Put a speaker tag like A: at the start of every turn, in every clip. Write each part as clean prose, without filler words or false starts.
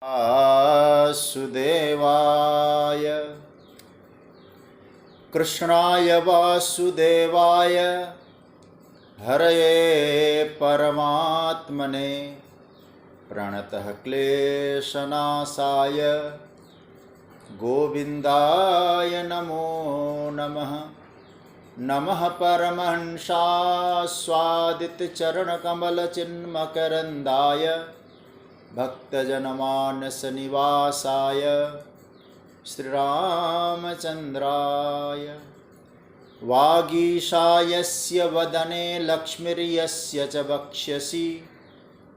A: वासुदेवाय कृष्णाय वासुदेवाय हरये परमात्मने प्रणतः क्लेशनाशाय गोविन्दाय नमो नमः। नमः परमहंसास्वादितचरणकमलचिन्मकरन्दाय भक्तजनमानसनिवासाय श्रीरामचन्द्राय। वागीशायस्य वदने लक्ष्मीर्यस्य च वक्ष्यसि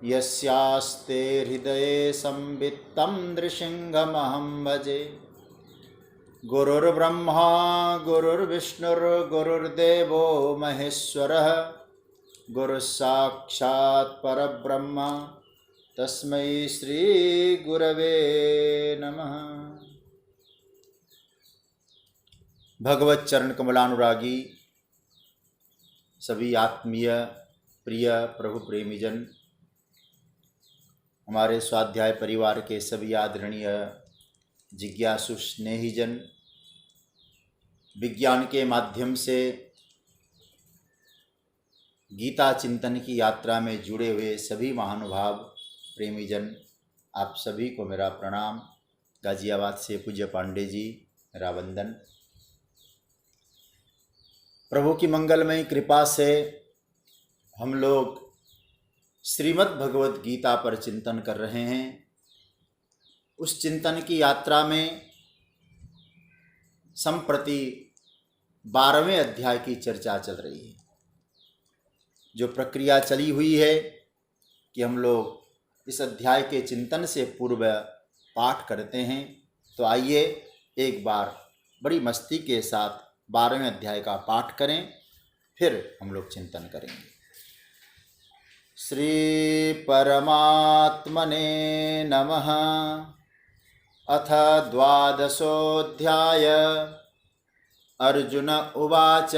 A: यस्यास्ते हृदये संवित्तं नृसिंहमहं भजे। गुरुर्ब्रह्मा गुरुर्विष्णुर्गुरुर्देवो महेश्वरः गुरुस्साक्षात् परब्रह्म तस्मै श्री गुरवे नमः। भगवत चरण कमलानुरागी सभी आत्मीय प्रिय प्रभु प्रेमीजन, हमारे स्वाध्याय परिवार के सभी आदरणीय जिज्ञासु स्नेहीजन, विज्ञान के माध्यम से गीता चिंतन की यात्रा में जुड़े हुए सभी महानुभाव प्रेमीजन, आप सभी को मेरा प्रणाम। गाजियाबाद से पूज्य पांडे जी, मेरा वंदन। प्रभु की मंगलमयी कृपा से हम लोग श्रीमद् भगवत गीता पर चिंतन कर रहे हैं। उस चिंतन की यात्रा में संप्रति 12वें अध्याय की चर्चा चल रही है। जो प्रक्रिया चली हुई है कि हम लोग इस अध्याय के चिंतन से पूर्व पाठ करते हैं, तो आइए एक बार बड़ी मस्ती के साथ 12वें अध्याय का पाठ करें, फिर हम लोग चिंतन करेंगे। श्री परमात्मने नमः। अथ 12वाध्याय। अर्जुन उवाच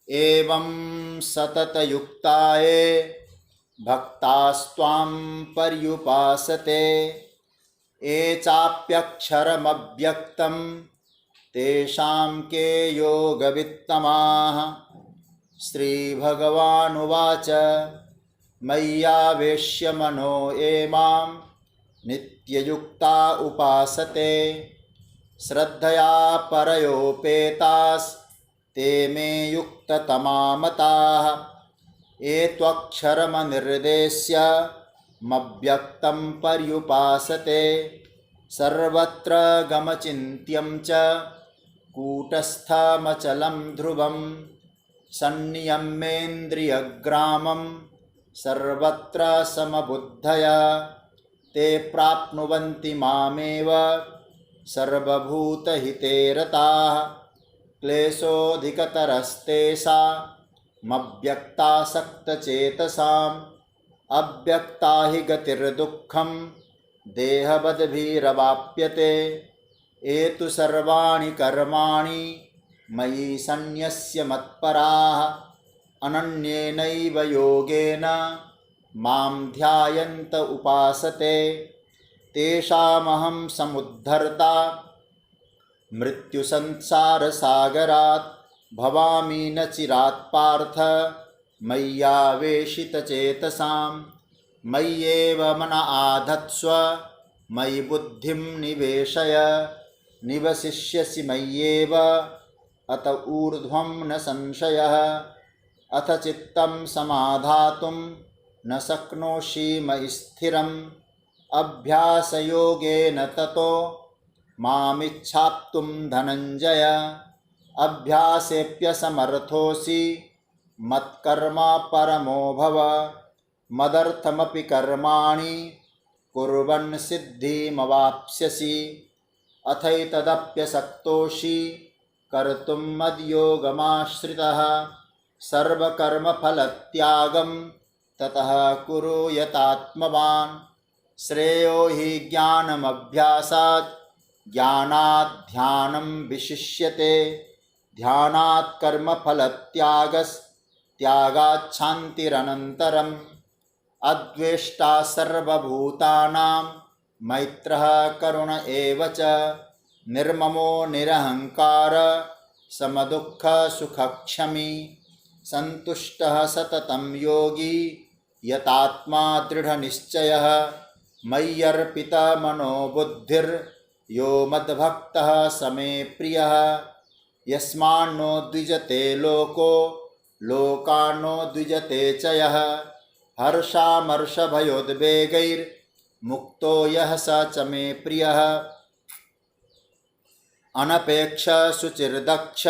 A: एवं सततयुक्ताये भक्तास्त्वां पर्युपासते ये चाप्यक्षरमव्यक्तं तेषां के योगवित्तमाः। श्रीभगवानुवाच मय्यावेश्य मनो ये मां नित्ययुक्ता उपासते श्रद्धया परयोपेतास्ते मे युक्ततमा मताः। ये त्वक्षरमनिर्देश्य मव्यक्तं पर्युपासते सर्वत्र गमचिन्त्यं च कूटस्थमचलं ध्रुवं सन्नियम्येन्द्रियग्रामं सर्वत्र समबुद्धया ते प्राप्नुवन्ति मामेव सर्वभूतहिते रताः। क्लेशोऽधिकतरस्तेषा मव्यक्तासक्तचेतसाम् अव्यक्ता हि गतिर्दुःखं देहवद्भिरवाप्यते। ये तु सर्वाणि कर्माणि मयि सन्न्यस्य मत्पराः अनन्येनैव योगेन मां ध्यायन्त उपासते तेषामहं समुद्धर्ता मृत्युसंसारसागरात् भवामि न चिरात् पार्थ मय्यावेशितचेतसां। मय्येव मन आधत्स्व मयि बुद्धिं निवेशय निवसिष्यसि मय्येव अत ऊर्ध्वं न संशयः। अथ चित्तं समाधातुं न शक्नोषि मयि स्थिरम् अभ्यासयोगेन ततो मामिच्छाप्तुं धनञ्जय। अभ्यासेऽप्यसमर्थोऽसि मत्कर्मा परमो भव मदर्थमपि कर्माणि कुर्वन् सिद्धिमवाप्स्यसि। अथैतदप्यसक्तोषि कर्तुं मद्योगमाश्रितः सर्वकर्मफलत्यागं ततः कुरु यतात्मवान्। श्रेयो हि ज्ञानमभ्यासात् ज्ञानात् ध्यानं विशिष्यते ध्यानात् कर्मफलत्यागात् शान्तिरनन्तरम्। अद्वेष्टा सर्वभूतानां मैत्रः करुण एव च निर्ममो निरहंकार समदुःख सुखक्षमी संतुष्टः सततं योगी यतात्मा दृढ़निश्चयः मय्यर्पिता मनोबुद्धिर् यो मद्भक्तः समे प्रियः यस्मान्नो द्विजते लोको लोकान्नो द्विजते च यः हर्षामर्षभयोद्वेगैर्मुक्तो यः स च मे प्रियः अनपेक्ष शुचिर्दक्ष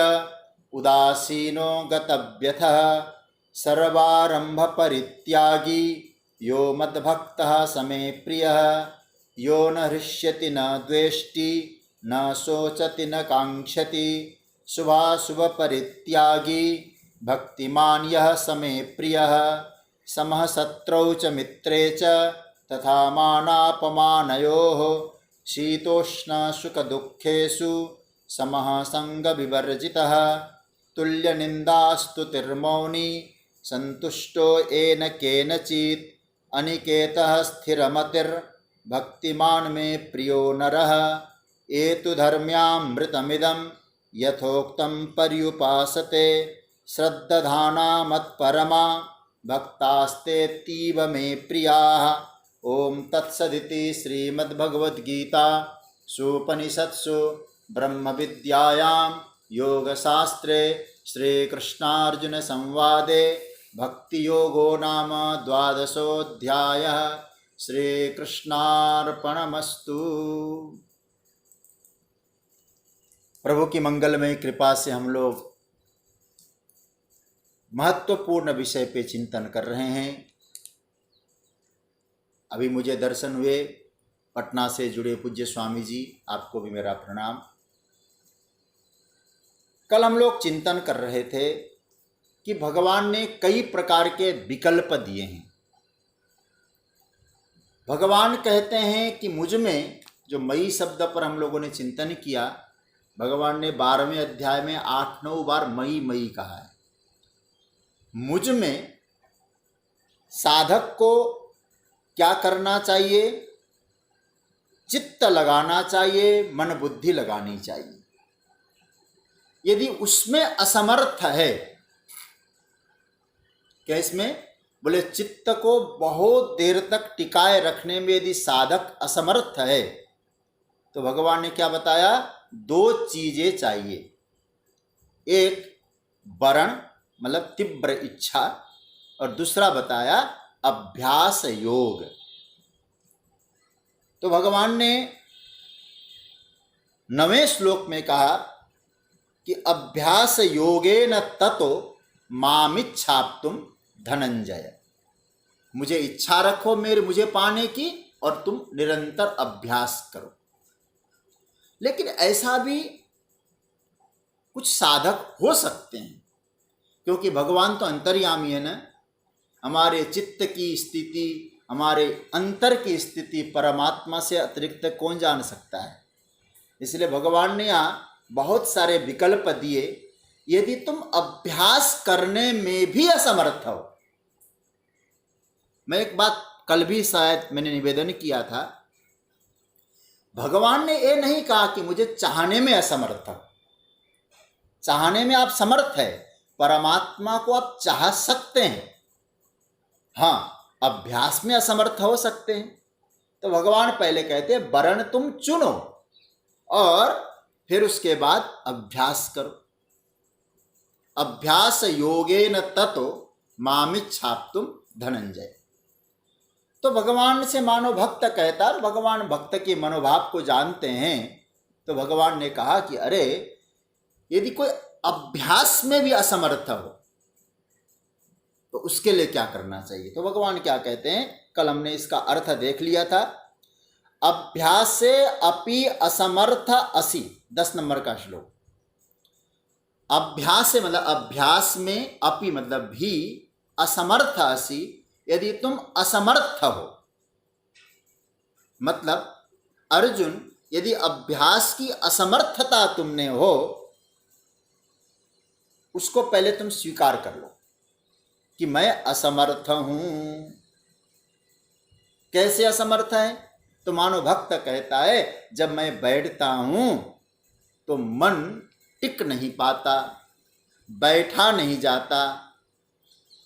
A: उदासीनो गतव्यथः सर्वारंभ परित्यागी यो मद्भक्तः समे प्रियः यो न हृष्यति न द्वेष्टि न शोचति न कांक्षति शुभाशुभ परित्यागी भक्तिमान यः समे प्रियः समः शत्रौ च मित्रे च तथा मानापमानयोः शीतोष्ण सुखदुःखेषु समः संगविवर्जितः तुल्यनिन्दास्तुतिर्मौनी संतुष्टो येन केनचित् अनिकेतः स्थिरमतिर्भक्तिमान् मे प्रियो नरः एतु धर्म्यामृतमिदं यथोक्तं पर्युपासते श्रद्दधाना मत्परमा भक्तास्तेतीव मे प्रियाः। ओम तत्सदिति श्रीमद्भगवद्गीता सुपनिषत्सु ब्रह्म विद्यायां योगशास्त्रे श्रीकृष्णार्जुन संवादे भक्ति योगो नाम द्वादशोऽध्यायः। श्रीकृष्णार्पणमस्तु। प्रभु की मंगलमय कृपा से हम लोग महत्वपूर्ण विषय पे चिंतन कर रहे हैं। अभी मुझे दर्शन हुए पटना से जुड़े पूज्य स्वामी जी, आपको भी मेरा प्रणाम। कल हम लोग चिंतन कर रहे थे कि भगवान ने कई प्रकार के विकल्प दिए हैं। भगवान कहते हैं कि मुझ में, जो मई शब्द पर हम लोगों ने चिंतन किया, भगवान ने 12वें अध्याय में 8-9 बार मई मई कहा है। मुझ में साधक को क्या करना चाहिए? चित्त लगाना चाहिए, मन बुद्धि लगानी चाहिए। यदि उसमें असमर्थ है, क्या इसमें? बोले चित्त को बहुत देर तक टिकाए रखने में यदि साधक असमर्थ है तो भगवान ने क्या बताया? 2 चीजें चाहिए। एक वरण मतलब तीव्र इच्छा, और दूसरा बताया अभ्यास योग। तो भगवान ने 9वें श्लोक में कहा कि अभ्यास योगेन ततो मामिच्छाप्तुम धनंजय। मुझे इच्छा रखो मुझे पाने की, और तुम निरंतर अभ्यास करो। लेकिन ऐसा भी कुछ साधक हो सकते हैं, क्योंकि भगवान तो अंतर्यामी है ना। हमारे चित्त की स्थिति, हमारे अंतर की स्थिति परमात्मा से अतिरिक्त कौन जान सकता है। इसलिए भगवान ने यहाँ बहुत सारे विकल्प दिए। यदि तुम अभ्यास करने में भी असमर्थ हो, मैं एक बात कल भी शायद मैंने निवेदन किया था, भगवान ने ये नहीं कहा कि मुझे चाहने में असमर्थ हो। चाहने में आप समर्थ है, परमात्मा को आप चाह सकते हैं। हाँ, अभ्यास में असमर्थ हो सकते हैं। तो भगवान पहले कहते हैं वरण तुम चुनो और फिर उसके बाद अभ्यास करो। अभ्यास योगेन ततो मामिच्छाप्तुम धनंजय। तो भगवान से मानो भक्त कहता है, भगवान भक्त के मनोभाव को जानते हैं। तो भगवान ने कहा कि अरे, यदि कोई अभ्यास में भी असमर्थ हो तो उसके लिए क्या करना चाहिए? तो भगवान क्या कहते हैं, कल हमने इसका अर्थ देख लिया था। अभ्यासे अपि असमर्थ असि, 10 नंबर का श्लोक। अभ्यास मतलब अभ्यास में, अपि मतलब भी, असमर्थ असि, यदि तुम असमर्थ हो, मतलब अर्जुन यदि अभ्यास की असमर्थता तुमने हो, उसको पहले तुम स्वीकार कर लो कि मैं असमर्थ हूं। कैसे असमर्थ है? तो तो मानो भक्त कहता है जब मैं बैठता हूं तो मन टिक नहीं पाता, बैठा नहीं जाता,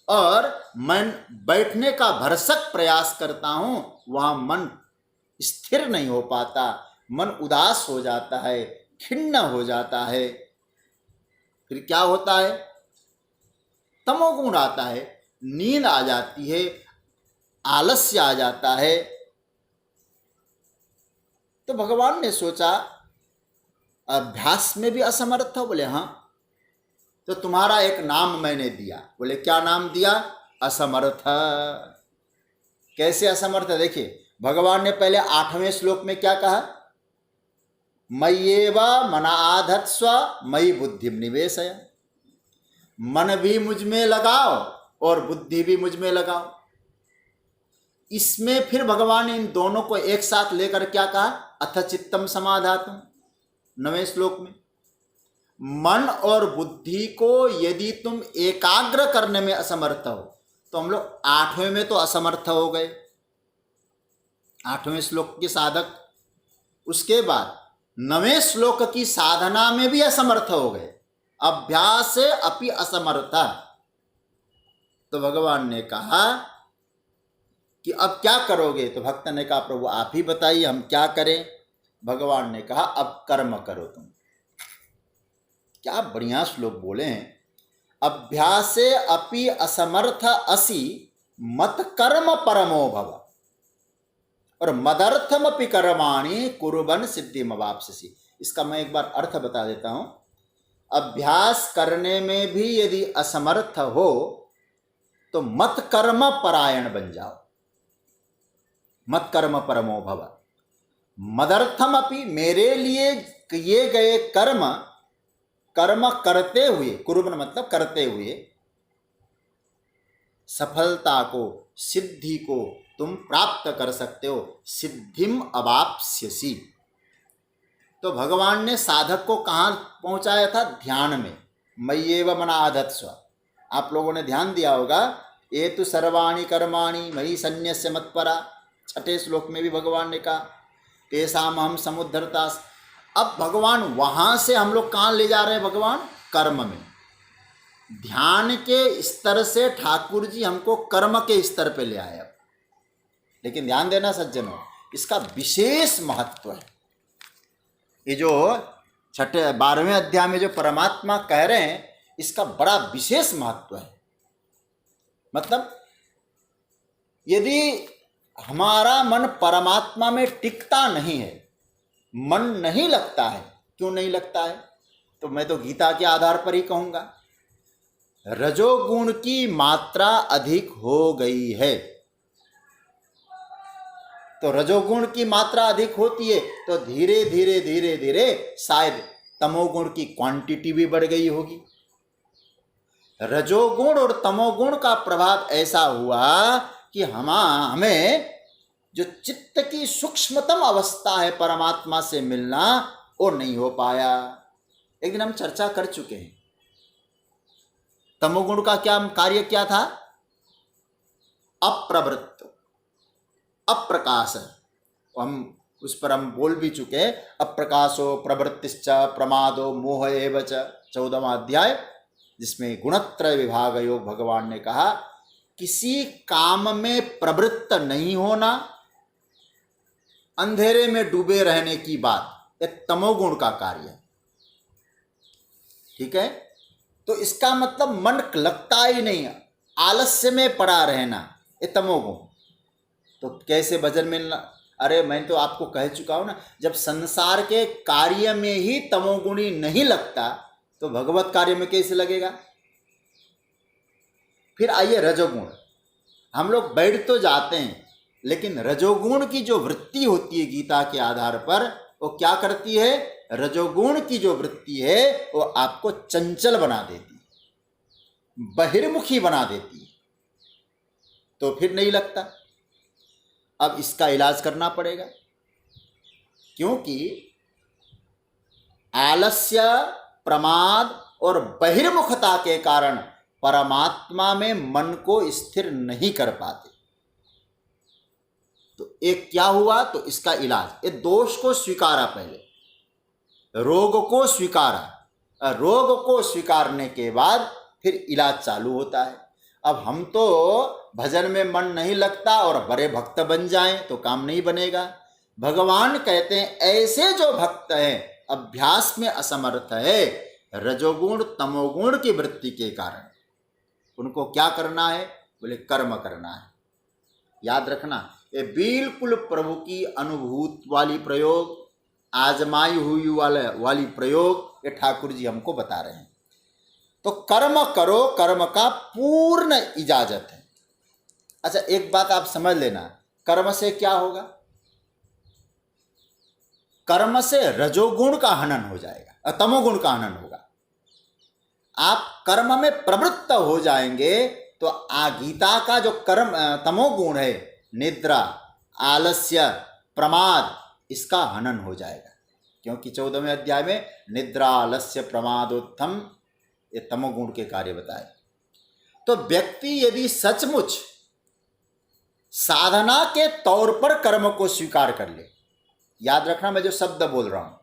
A: और मन बैठने का भरसक प्रयास करता हूं, वहां मन स्थिर नहीं हो पाता, मन उदास हो जाता है, खिन्न हो जाता है। फिर क्या होता है? तमोगुण आता है, नींद आ जाती है, आलस्य आ जाता है। तो भगवान ने सोचा अभ्यास में भी असमर्थ हो? बोले हाँ। तो तुम्हारा एक नाम मैंने दिया। बोले क्या नाम दिया? असमर्थ। कैसे असमर्थ? देखिए भगवान ने पहले 8वें श्लोक में क्या कहा? मय्येव मनाधत्स्व मयि बुद्धिम निवेशय। मन भी मुझ में लगाओ और बुद्धि भी मुझ में लगाओ। इसमें फिर भगवान ने इन दोनों को एक साथ लेकर क्या कहा? अथ चित्तम समाधातुम, 9वें श्लोक में। मन और बुद्धि को यदि तुम एकाग्र करने में असमर्थ हो, तो हम लोग 8वें में तो असमर्थ हो गए, 8वें श्लोक के साधक। उसके बाद 9वें श्लोक की साधना में भी असमर्थ हो गए, अभ्यास अपि असमर्था। तो भगवान ने कहा कि अब क्या करोगे? तो भक्त ने कहा प्रभु आप ही बताइए हम क्या करें। भगवान ने कहा अब कर्म करो तुम। क्या बढ़िया श्लोक बोले हैं। अभ्यासे अपि असमर्थ असि मत कर्म परमो भव और मदर्थम अपि कर्माणि कुर्वन् सिद्धिमवाप्स्यसि। इसका मैं एक बार अर्थ बता देता हूं। अभ्यास करने में भी यदि असमर्थ हो तो मत कर्म परायण बन जाओ, मत कर्म परमो भव। मदर्थम अपि, मेरे लिए किए गए कर्म, कर्म करते हुए, कुर्बन मतलब करते हुए, सफलता को, सिद्धि को तुम प्राप्त कर सकते हो। सिद्धिम अवाप्स्यसि। तो भगवान ने साधक को कहाँ पहुंचाया था? ध्यान में। मय्येव मनाधत्स्व। आप लोगों ने ध्यान दिया होगा, ये तो सर्वाणि कर्माणि मयि सन्न्यस्य मत्परा, 6ठे श्लोक में भी भगवान ने कहा तेषाम् अहं समुद्धरता। अब भगवान वहां से हम लोग कहाँ ले जा रहे हैं? भगवान कर्म में। ध्यान के स्तर से ठाकुर जी हमको कर्म के स्तर पे ले आए। लेकिन ध्यान देना सज्जनों, इसका विशेष महत्व है। ये जो 12वें अध्याय में जो परमात्मा कह रहे हैं, इसका बड़ा विशेष महत्व है। मतलब यदि हमारा मन परमात्मा में टिकता नहीं है, मन नहीं लगता है, क्यों नहीं लगता है? तो मैं तो गीता के आधार पर ही कहूंगा, रजोगुण की मात्रा अधिक हो गई है। तो रजोगुण की मात्रा अधिक होती है तो धीरे धीरे धीरे धीरे शायद तमोगुण की क्वांटिटी भी बढ़ गई होगी। रजोगुण और तमोगुण का प्रभाव ऐसा हुआ कि हमें जो चित्त की सूक्ष्मतम अवस्था है परमात्मा से मिलना, वो नहीं हो पाया। एक दिन हम चर्चा कर चुके हैं। तमोगुण का क्या कार्य क्या था? अप्रवृत्त, अप्रकाश। हम उस पर हम बोल भी चुके हैं। अप्रकाशो प्रवृत्तिश्च प्रमादो मोह एव च, 14वां अध्याय, जिसमें गुणत्रय विभाग योग भगवान ने कहा किसी काम में प्रवृत्त नहीं होना, अंधेरे में डूबे रहने की बात, यह तमोगुण का कार्य है। ठीक है? तो इसका मतलब मन लगता ही नहीं, आलस्य में पड़ा रहना, ये तमोगुण। तो कैसे भजन मिलना? अरे मैं तो आपको कह चुका हूं ना, जब संसार के कार्य में ही तमोगुणी नहीं लगता तो भगवत कार्य में कैसे लगेगा? फिर आइए रजोगुण। हम लोग बैठ तो जाते हैं, लेकिन रजोगुण की जो वृत्ति होती है गीता के आधार पर, वो क्या करती है? रजोगुण की जो वृत्ति है वो आपको चंचल बना देती है, बहिर्मुखी बना देती है, तो फिर नहीं लगता। अब इसका इलाज करना पड़ेगा, क्योंकि आलस्य, प्रमाद और बहिर्मुखता के कारण परमात्मा में मन को स्थिर नहीं कर पाते। तो एक क्या हुआ तो इसका इलाज, ये दोष को स्वीकारा, पहले रोग को स्वीकारा, रोग को स्वीकारने के बाद फिर इलाज चालू होता है। अब हम तो भजन में मन नहीं लगता और बड़े भक्त बन जाएं तो काम नहीं बनेगा। भगवान कहते हैं ऐसे जो भक्त हैं अभ्यास में असमर्थ है, रजोगुण तमोगुण की वृत्ति के कारण, उनको क्या करना है? बोले कर्म करना है। याद रखना, ये बिल्कुल प्रभु की अनुभूत वाली प्रयोग, आजमाई हुई वाली प्रयोग ये ठाकुर जी हमको बता रहे हैं। तो कर्म करो, कर्म का पूर्ण इजाजत है। अच्छा, एक बात आप समझ लेना, कर्म से क्या होगा? कर्म से रजोगुण का हनन हो जाएगा, तमोगुण का हनन होगा। आप कर्म में प्रवृत्त हो जाएंगे तो गीता का जो कर्म तमोगुण है, निद्रा, आलस्य, प्रमाद, इसका हनन हो जाएगा। क्योंकि 14वें अध्याय में निद्रा, आलस्य, प्रमादोत्थम ये तमोगुण के कार्य बताए। तो व्यक्ति यदि सचमुच साधना के तौर पर कर्म को स्वीकार कर ले, याद रखना मैं जो शब्द बोल रहा हूं,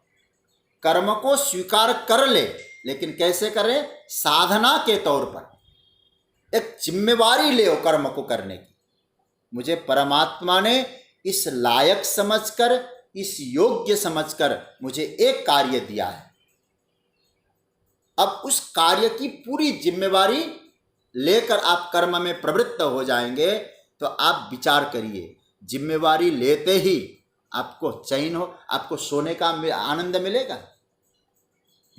A: कर्म को स्वीकार कर ले, लेकिन कैसे करें? साधना के तौर पर एक जिम्मेवारी ले कर्म को करने की। मुझे परमात्मा ने इस लायक समझकर, इस योग्य समझकर मुझे एक कार्य दिया है। अब उस कार्य की पूरी जिम्मेवारी लेकर आप कर्म में प्रवृत्त हो जाएंगे तो आप विचार करिए, जिम्मेवारी लेते ही आपको चैन हो, आपको सोने का आनंद मिलेगा।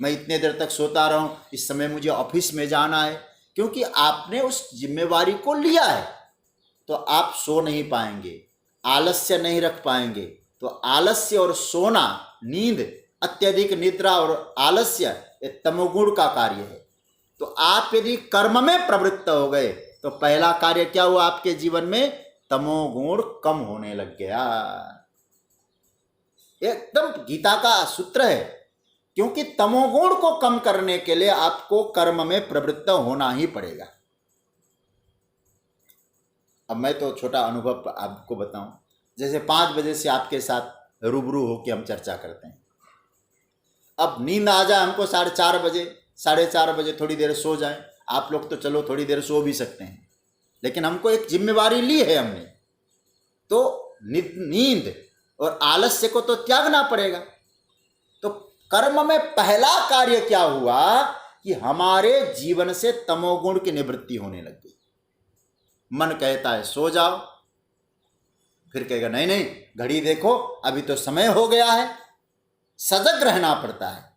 A: मैं इतने देर तक सोता रहा हूं, इस समय मुझे ऑफिस में जाना है, क्योंकि आपने उस जिम्मेवारी को लिया है। तो आप सो नहीं पाएंगे, आलस्य नहीं रख पाएंगे। तो आलस्य और सोना, नींद, अत्यधिक निद्रा और आलस्य ये तमोगुण का कार्य है। तो आप यदि कर्म में प्रवृत्त हो गए तो पहला कार्य क्या हुआ आपके जीवन में? तमोगुण कम होने लग गया। एकदम गीता का सूत्र है, क्योंकि तमोगुण को कम करने के लिए आपको कर्म में प्रवृत्त होना ही पड़ेगा। अब मैं तो छोटा अनुभव आपको बताऊं, जैसे 5 बजे से आपके साथ रूबरू होकर हम चर्चा करते हैं। अब नींद आ जाए हमको 4:30 बजे, 4:30 बजे थोड़ी देर सो जाए। आप लोग तो चलो थोड़ी देर सो भी सकते हैं, लेकिन हमको एक जिम्मेवारी ली है हमने, तो नींद और आलस्य को तो त्यागना पड़ेगा। तो कर्म में पहला कार्य क्या हुआ कि हमारे जीवन से तमोगुण की निवृत्ति होने लग गई। मन कहता है सो जाओ, फिर कहेगा नहीं नहीं घड़ी देखो अभी तो समय हो गया है, सजग रहना पड़ता है।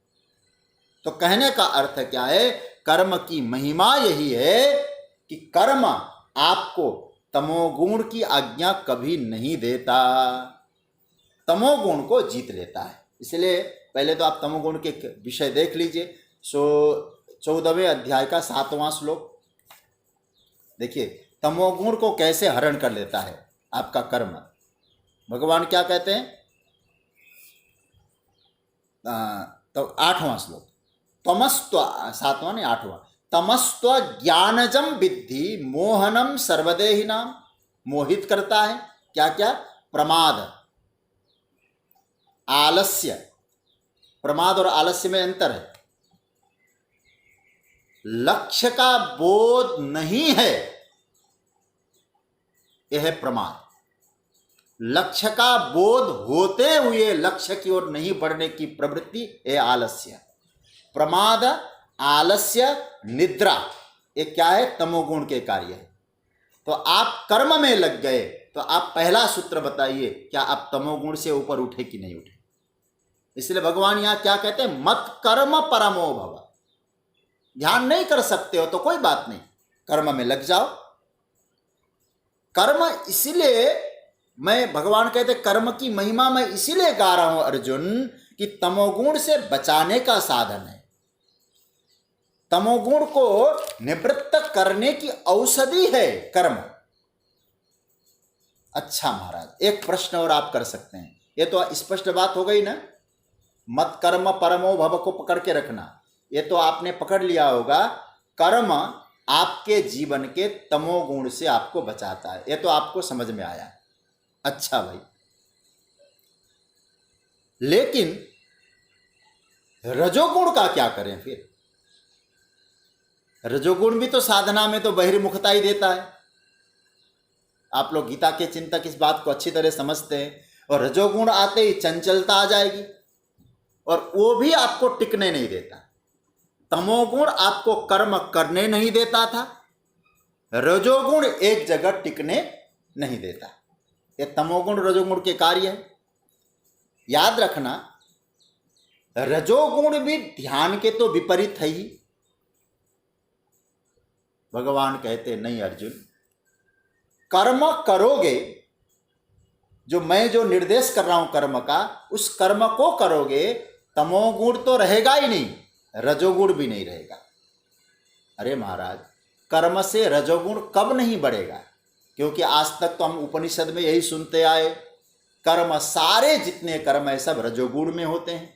A: तो कहने का अर्थ क्या है? कर्म की महिमा यही है कि कर्म आपको तमोगुण की आज्ञा कभी नहीं देता, तमोगुण को जीत लेता है। इसलिए पहले तो आप तमोगुण के विषय देख लीजिए। 14वें अध्याय का 7वां श्लोक देखिए, तमोगुण को कैसे हरण कर लेता है आपका कर्म। भगवान क्या कहते हैं? तो 8वां श्लोक, तमस्त्व, 7वां नहीं 8वां, तमस्त्व ज्ञानजम विद्धि मोहनम सर्वदेहिनाम, मोहित करता है क्या क्या? प्रमाद, आलस्य। प्रमाद और आलस्य में अंतर है। लक्ष्य का बोध नहीं है, यह है प्रमाद। लक्ष्य का बोध होते हुए लक्ष्य की ओर नहीं बढ़ने की प्रवृत्ति है आलस्य। प्रमाद, आलस्य, निद्रा ये क्या है? तमोगुण के कार्य है। तो आप कर्म में लग गए तो आप पहला सूत्र बताइए, क्या आप तमोगुण से ऊपर उठे कि नहीं उठे? इसलिए भगवान यहां क्या कहते हैं? मत कर्म परमो भव। ध्यान नहीं कर सकते हो तो कोई बात नहीं, कर्म में लग जाओ। कर्म इसलिए मैं, भगवान कहते कर्म की महिमा मैं इसीलिए गा रहा हूं अर्जुन, कि तमोगुण से बचाने का साधन है। तमोगुण को निवृत्त करने की औषधि है कर्म। अच्छा महाराज, एक प्रश्न और आप कर सकते हैं। ये तो स्पष्ट बात हो गई ना, मत कर्म परमो भव को पकड़ के रखना। ये तो आपने पकड़ लिया होगा, कर्म आपके जीवन के तमोगुण से आपको बचाता है। ये तो आपको समझ में आया। अच्छा भाई, लेकिन रजोगुण का क्या करें फिर? रजोगुण भी तो साधना में तो बहिर्मुखता ही देता है। आप लोग गीता के चिंतक इस बात को अच्छी तरह समझते हैं। और रजोगुण आते ही चंचलता आ जाएगी और वो भी आपको टिकने नहीं देता। तमोगुण आपको कर्म करने नहीं देता था, रजोगुण एक जगह टिकने नहीं देता। ये तमोगुण रजोगुण के कार्य है। याद रखना, रजोगुण भी ध्यान के तो विपरीत है ही। भगवान कहते नहीं अर्जुन, कर्म करोगे, जो मैं जो निर्देश कर रहा हूं कर्म का, उस कर्म को करोगे, तमोगुण तो रहेगा ही नहीं, रजोगुण भी नहीं रहेगा। अरे महाराज, कर्म से रजोगुण कब नहीं बढ़ेगा? क्योंकि आज तक तो हम उपनिषद में यही सुनते आए, कर्म, सारे जितने कर्म है सब रजोगुण में होते हैं।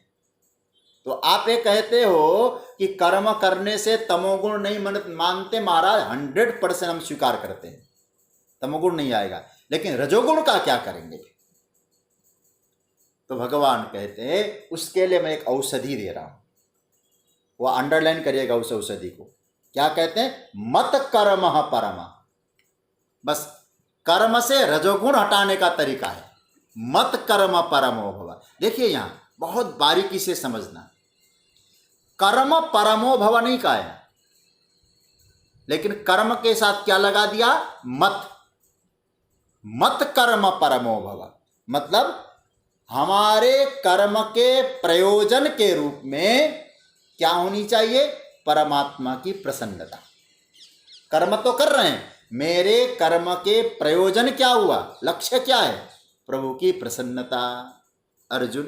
A: तो आप ये कहते हो कि कर्म करने से तमोगुण नहीं मानते। महाराज 100% हम स्वीकार करते हैं, तमोगुण नहीं आएगा, लेकिन रजोगुण का क्या करेंगे? तो भगवान कहते हैं उसके लिए मैं एक औषधि दे रहा हूं, वो अंडरलाइन करिएगा उस औषधि को। क्या कहते हैं? मत कर्म परम। बस कर्म से रजोगुण हटाने का तरीका है, मत कर्म परमो भव। देखिए यहां बहुत बारीकी से समझना, कर्म परमो भव नहीं कहा है, लेकिन कर्म के साथ क्या लगा दिया? मत। मत कर्म परमो भव मतलब हमारे कर्म के प्रयोजन के रूप में क्या होनी चाहिए? परमात्मा की प्रसन्नता। कर्म तो कर रहे हैं, मेरे कर्म के प्रयोजन क्या हुआ? लक्ष्य क्या है? प्रभु की प्रसन्नता। अर्जुन,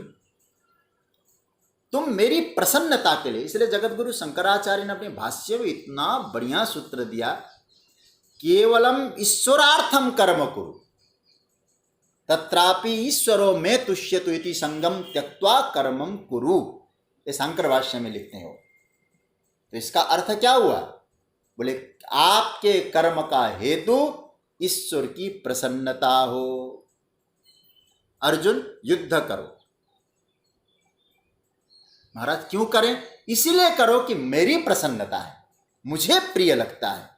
A: तुम मेरी प्रसन्नता के लिए, इसलिए जगतगुरु शंकराचार्य ने अपने भाष्य में इतना बढ़िया सूत्र दिया, केवलम ईश्वरार्थम कर्म कुरु तत्रापि ईश्वरो में तुष्यतु इति संगम त्यक्त्वा कर्मम कुरु। ये शंकर भाष्य में लिखते हो। तो इसका अर्थ क्या हुआ? बोले आपके कर्म का हेतु ईश्वर की प्रसन्नता हो। अर्जुन, युद्ध करो। महाराज क्यों करें? इसीलिए करो कि मेरी प्रसन्नता है, मुझे प्रिय लगता है।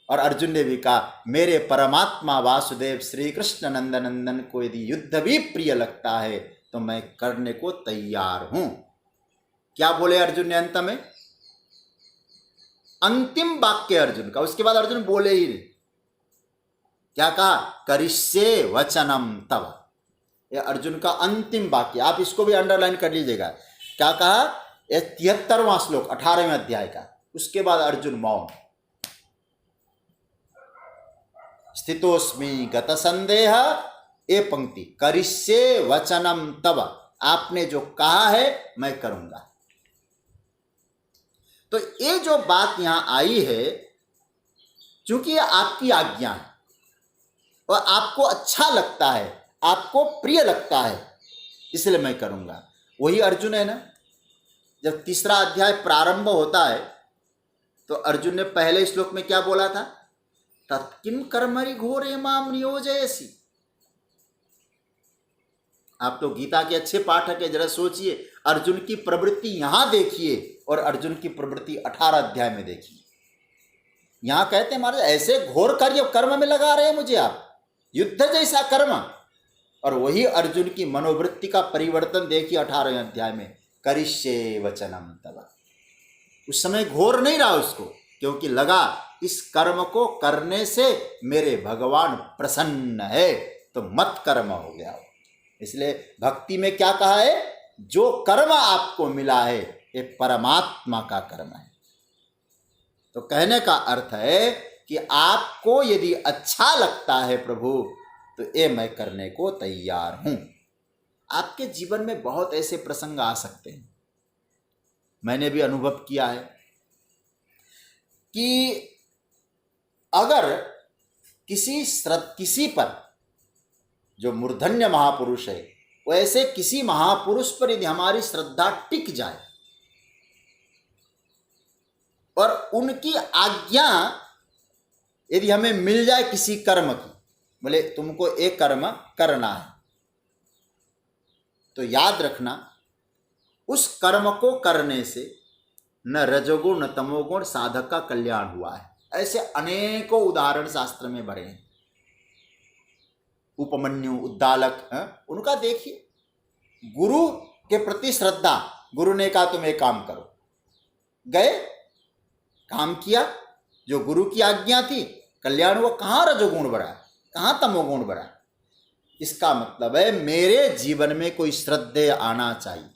A: और अर्जुन ने भी कहा मेरे परमात्मा वासुदेव श्री कृष्ण नंदन नंदन को यदि युद्ध भी प्रिय लगता है तो मैं करने को तैयार हूं। क्या बोले अर्जुन ने अंत में? अंतिम वाक्य अर्जुन का, उसके बाद अर्जुन बोले ही नहीं। क्या कहा? करिष्ये वचनम तव। यह अर्जुन का अंतिम वाक्य, आप इसको भी अंडरलाइन कर लीजिएगा। क्या कहा? 73वां श्लोक 18वें अध्याय का। उसके बाद अर्जुन मौन। स्थितोस्मि गत संदेह, ये पंक्ति, करिष्ये वचनम तव, आपने जो कहा है मैं करूंगा। तो ये जो बात यहां आई है, क्योंकि ये आपकी आज्ञा है और आपको अच्छा लगता है, आपको प्रिय लगता है, इसलिए मैं करूंगा। वही अर्जुन है ना, जब तीसरा अध्याय प्रारंभ होता है तो अर्जुन ने पहले श्लोक में क्या बोला था? तत्किम कर्मणि घोरे माम नियोजयसि। आप तो गीता के अच्छे पाठक है, जरा सोचिए, अर्जुन की प्रवृत्ति यहां देखिए और अर्जुन की प्रवृत्ति 18 अध्याय में देखिए। यहां कहते हैं महाराज ऐसे घोर कार्य कर्म में लगा रहे हैं मुझे आप, युद्ध जैसा कर्म। और वही अर्जुन की मनोवृत्ति का परिवर्तन देखिए 18वें अध्याय में, करिष्ये वचनम तव। उस समय घोर नहीं रहा उसको, क्योंकि लगा इस कर्म को करने से मेरे भगवान प्रसन्न है, तो मत कर्म हो गया। इसलिए भक्ति में क्या कहा है? जो कर्म आपको मिला है ये परमात्मा का कर्म है। तो कहने का अर्थ है कि आपको यदि अच्छा लगता है प्रभु, तो ये मैं करने को तैयार हूं। आपके जीवन में बहुत ऐसे प्रसंग आ सकते हैं, मैंने भी अनुभव किया है कि अगर किसी पर जो मूर्धन्य महापुरुष है, वैसे किसी महापुरुष पर यदि हमारी श्रद्धा टिक जाए और उनकी आज्ञा यदि हमें मिल जाए किसी कर्म की, बोले तुमको एक कर्म करना है, तो याद रखना, उस कर्म को करने से न रजोगुण न तमोगुण साधक का कल्याण हुआ है। ऐसे अनेकों उदाहरण शास्त्र में भरे हैं। उपमन्यु, उद्दालक, उनका देखिए, गुरु के प्रति श्रद्धा, गुरु ने कहा तुम एक काम करो, गए, काम किया, जो गुरु की आज्ञा थी, कल्याण हुआ। कहाँ रजोगुण बढ़ा, कहाँ तमोगुण बढ़ा? इसका मतलब है मेरे जीवन में कोई श्रद्धेय आना चाहिए।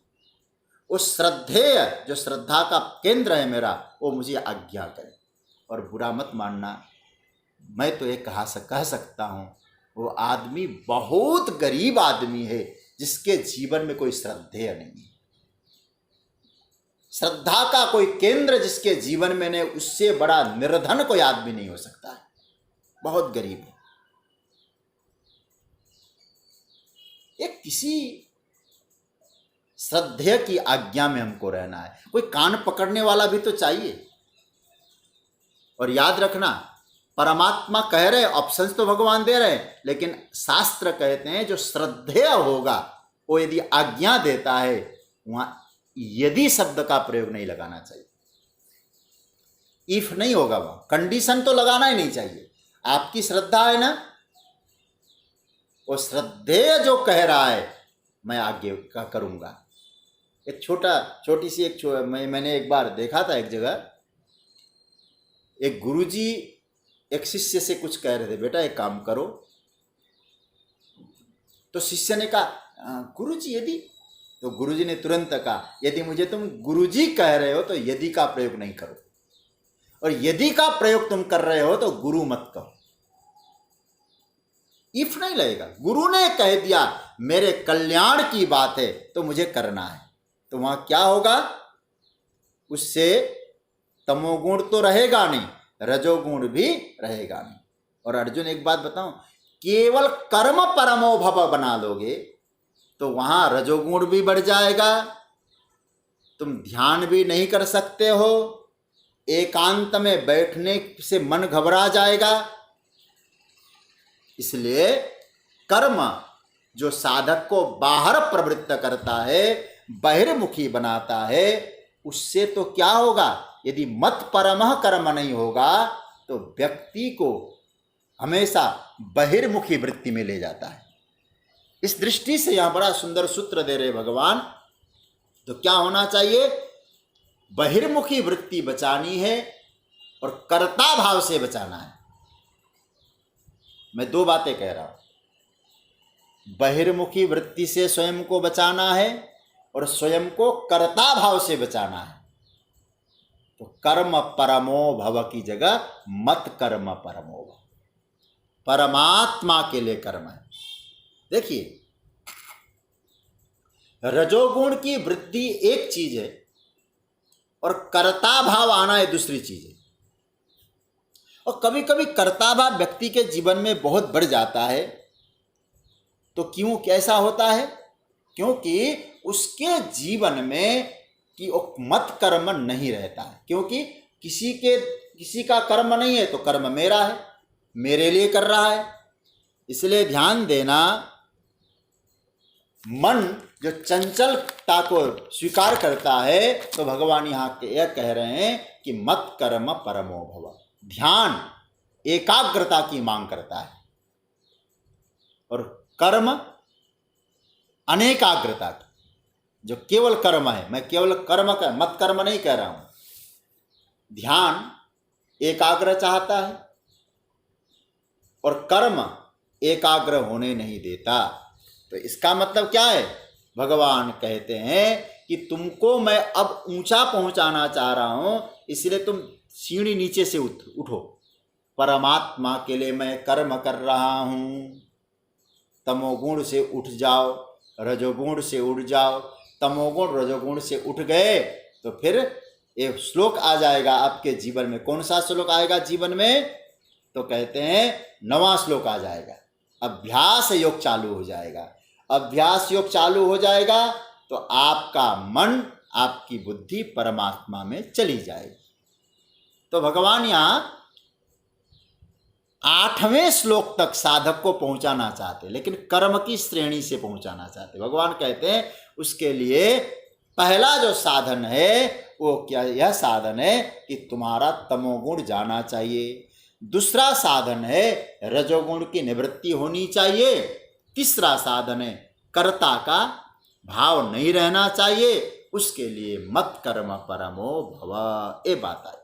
A: उस श्रद्धेय, जो श्रद्धा का केंद्र है मेरा, वो मुझे आज्ञा करे। और बुरा मत मानना, मैं तो ये कह सकता हूँ, वो आदमी बहुत गरीब आदमी है जिसके जीवन में कोई श्रद्धेय नहीं है। श्रद्धा का कोई केंद्र जिसके जीवन में नहीं, उससे बड़ा निर्धन कोई आदमी नहीं हो सकता है, बहुत गरीब है। एक किसी श्रद्धेय की आज्ञा में हमको रहना है। कोई कान पकड़ने वाला भी तो चाहिए। और याद रखना, परमात्मा कह रहे, ऑप्शंस तो भगवान दे रहे, लेकिन शास्त्र कहते हैं जो श्रद्धेय होगा वो यदि आज्ञा देता है, वहां यदि शब्द का प्रयोग नहीं लगाना चाहिए। इफ नहीं होगा, वहां कंडीशन तो लगाना ही नहीं चाहिए। आपकी श्रद्धा है ना, वो श्रद्धेय जो कह रहा है मैं आगे का करूंगा। एक छोटी सी मैंने एक बार देखा था, एक जगह एक गुरुजी एक शिष्य से कुछ कह रहे थे, बेटा एक काम करो। तो शिष्य ने कहा गुरुजी यदि, तो गुरुजी ने तुरंत कहा यदि मुझे तुम गुरुजी कह रहे हो तो यदि का प्रयोग नहीं करो, और यदि का प्रयोग तुम कर रहे हो तो गुरु मत कहो। इफ नहीं लगेगा। गुरु ने कह दिया मेरे कल्याण की बात है तो मुझे करना है, तो वहां क्या होगा? उससे तमोगुण तो रहेगा नहीं, रजोगुण भी रहेगा नहीं। और अर्जुन एक बात बताऊं, केवल कर्म परमो भव बना लोगे तो वहां रजोगुण भी बढ़ जाएगा, तुम ध्यान भी नहीं कर सकते हो, एकांत में बैठने से मन घबरा जाएगा। इसलिए कर्म जो साधक को बाहर प्रवृत्त करता है, बहिर्मुखी बनाता है, उससे तो क्या होगा? यदि मत परमः कर्म नहीं होगा तो व्यक्ति को हमेशा बहिर्मुखी वृत्ति में ले जाता है। इस दृष्टि से यहां बड़ा सुंदर सूत्र दे रहे भगवान। तो क्या होना चाहिए? बहिर्मुखी वृत्ति बचानी है और कर्ता भाव से बचाना है। मैं दो बातें कह रहा हूं, बहिर्मुखी वृत्ति से स्वयं को बचाना है और स्वयं को कर्ता भाव से बचाना है। तो कर्म परमो भव की जगह मत कर्म परमो भव, परमात्मा के लिए कर्म है। देखिए, रजोगुण की वृद्धि एक चीज है और कर्ता भाव आना है दूसरी चीज है। और कभी कभी कर्ता भाव व्यक्ति के जीवन में बहुत बढ़ जाता है। तो क्यों, कैसा होता है? क्योंकि उसके जीवन में कि वो मत कर्म नहीं रहता है। क्योंकि किसी का कर्म नहीं है तो कर्म मेरा है, मेरे लिए कर रहा है। इसलिए ध्यान देना, मन जो चंचलता को स्वीकार करता है, तो भगवान यहाँ यह कह रहे हैं कि मत कर्म परमो भव। ध्यान एकाग्रता की मांग करता है और कर्म अनेकाग्रता की। जो केवल कर्म है, मैं केवल कर्म का मत कर्म नहीं कह रहा हूं। ध्यान एकाग्र चाहता है और कर्म एकाग्र होने नहीं देता। तो इसका मतलब क्या है? भगवान कहते हैं कि तुमको मैं अब ऊंचा पहुंचाना चाह रहा हूं, इसलिए तुम सीढ़ी नीचे से उठो। परमात्मा के लिए मैं कर्म कर रहा हूं। तमोगुण से उठ जाओ, रजोगुण से उठ जाओ। तमोगुण रजोगुण से उठ गए तो फिर एक श्लोक आ जाएगा आपके जीवन में। कौन सा श्लोक आएगा जीवन में? तो कहते हैं 9वां श्लोक आ जाएगा, अभ्यास योग चालू हो जाएगा। अभ्यास योग चालू हो जाएगा तो आपका मन, आपकी बुद्धि परमात्मा में चली जाएगी। तो भगवान यहाँ 8वें श्लोक तक साधक को पहुंचाना चाहते, लेकिन कर्म की श्रेणी से पहुंचाना चाहते। भगवान कहते हैं उसके लिए पहला जो साधन है वो क्या, यह साधन है कि तुम्हारा तमोगुण जाना चाहिए। दूसरा साधन है रजोगुण की निवृत्ति होनी चाहिए। तीसरा साधन है कर्ता का भाव नहीं रहना चाहिए। उसके लिए मत कर्म परमो भव, ये बात आई।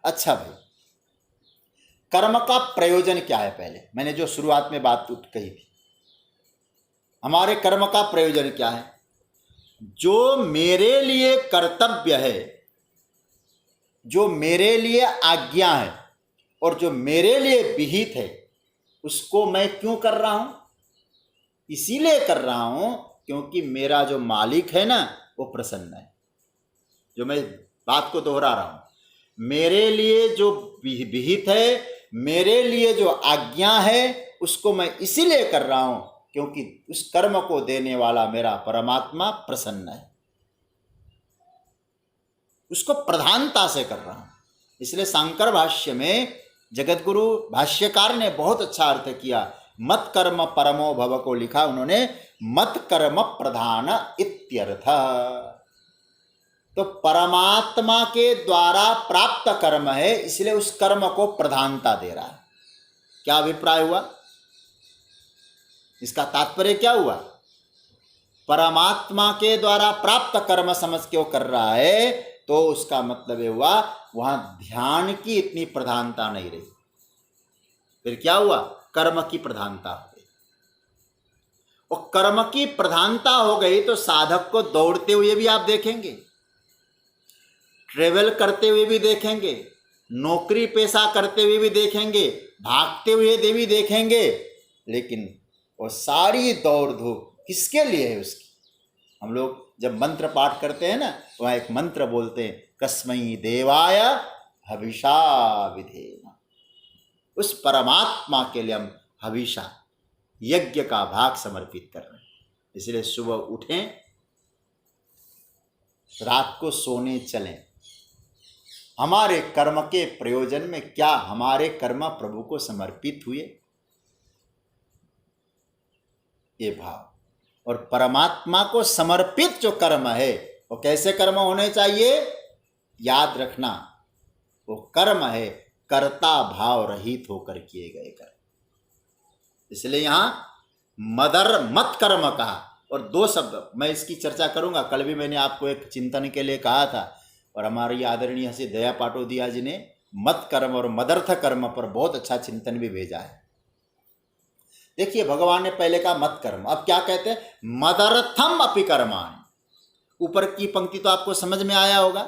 A: अच्छा भाई, कर्म का प्रयोजन क्या है? पहले मैंने जो शुरुआत में बात कही थी, हमारे कर्म का प्रयोजन क्या है? जो मेरे लिए कर्तव्य है, जो मेरे लिए आज्ञा है और जो मेरे लिए विहित है, उसको मैं क्यों कर रहा हूं? इसीलिए कर रहा हूं क्योंकि मेरा जो मालिक है ना वो प्रसन्न है। जो मैं बात को दोहरा रहा हूं, मेरे लिए जो विहित है, मेरे लिए जो आज्ञा है, उसको मैं इसीलिए कर रहा हूं क्योंकि उस कर्म को देने वाला मेरा परमात्मा प्रसन्न है। उसको प्रधानता से कर रहा हूं। इसलिए शंकर भाष्य में जगतगुरु भाष्यकार ने बहुत अच्छा अर्थ किया। मत कर्म परमो भव को लिखा उन्होंने मत कर्म प्रधान इत्यर्थ। तो परमात्मा के द्वारा प्राप्त कर्म है, इसलिए उस कर्म को प्रधानता दे रहा है। क्या अभिप्राय हुआ? इसका तात्पर्य क्या हुआ? परमात्मा के द्वारा प्राप्त कर्म समझ के वो कर रहा है, तो उसका मतलब ये हुआ वहां ध्यान की इतनी प्रधानता नहीं रही। फिर क्या हुआ? कर्म की प्रधानता हो गई। और कर्म की प्रधानता हो गई तो साधक को दौड़ते हुए भी आप देखेंगे, ट्रेवल करते हुए भी देखेंगे, नौकरी पेशा करते हुए भी देखेंगे, भागते हुए भी देखेंगे, लेकिन वो सारी दौड़ धूप किसके लिए है उसकी? हम लोग जब मंत्र पाठ करते हैं ना, वहाँ एक मंत्र बोलते हैं, कस्मै देवाय हविषा विधेम। उस परमात्मा के लिए हम हविषा यज्ञ का भाग समर्पित कर रहे हैं। इसलिए सुबह उठें, रात को सोने चलें। हमारे कर्म के प्रयोजन में क्या हमारे कर्म प्रभु को समर्पित हुए? ये भाव। और परमात्मा को समर्पित जो कर्म है वो कैसे कर्म होने चाहिए? याद रखना, वो कर्म है कर्ता भाव रहित होकर किए गए कर्म। इसलिए यहां मत कर्म कहा। और दो शब्द मैं इसकी चर्चा करूंगा। कल भी मैंने आपको एक चिंतन के लिए कहा था, और हमारी आदरणीय श्री दया पाटोदिया जी ने मत कर्म और मदर्थ कर्म पर बहुत अच्छा चिंतन भी भेजा है। देखिए, भगवान ने पहले कहा मत कर्म, अब क्या कहते हैं? मदर्थम अपि कर्माणि। ऊपर की पंक्ति तो आपको समझ में आया होगा।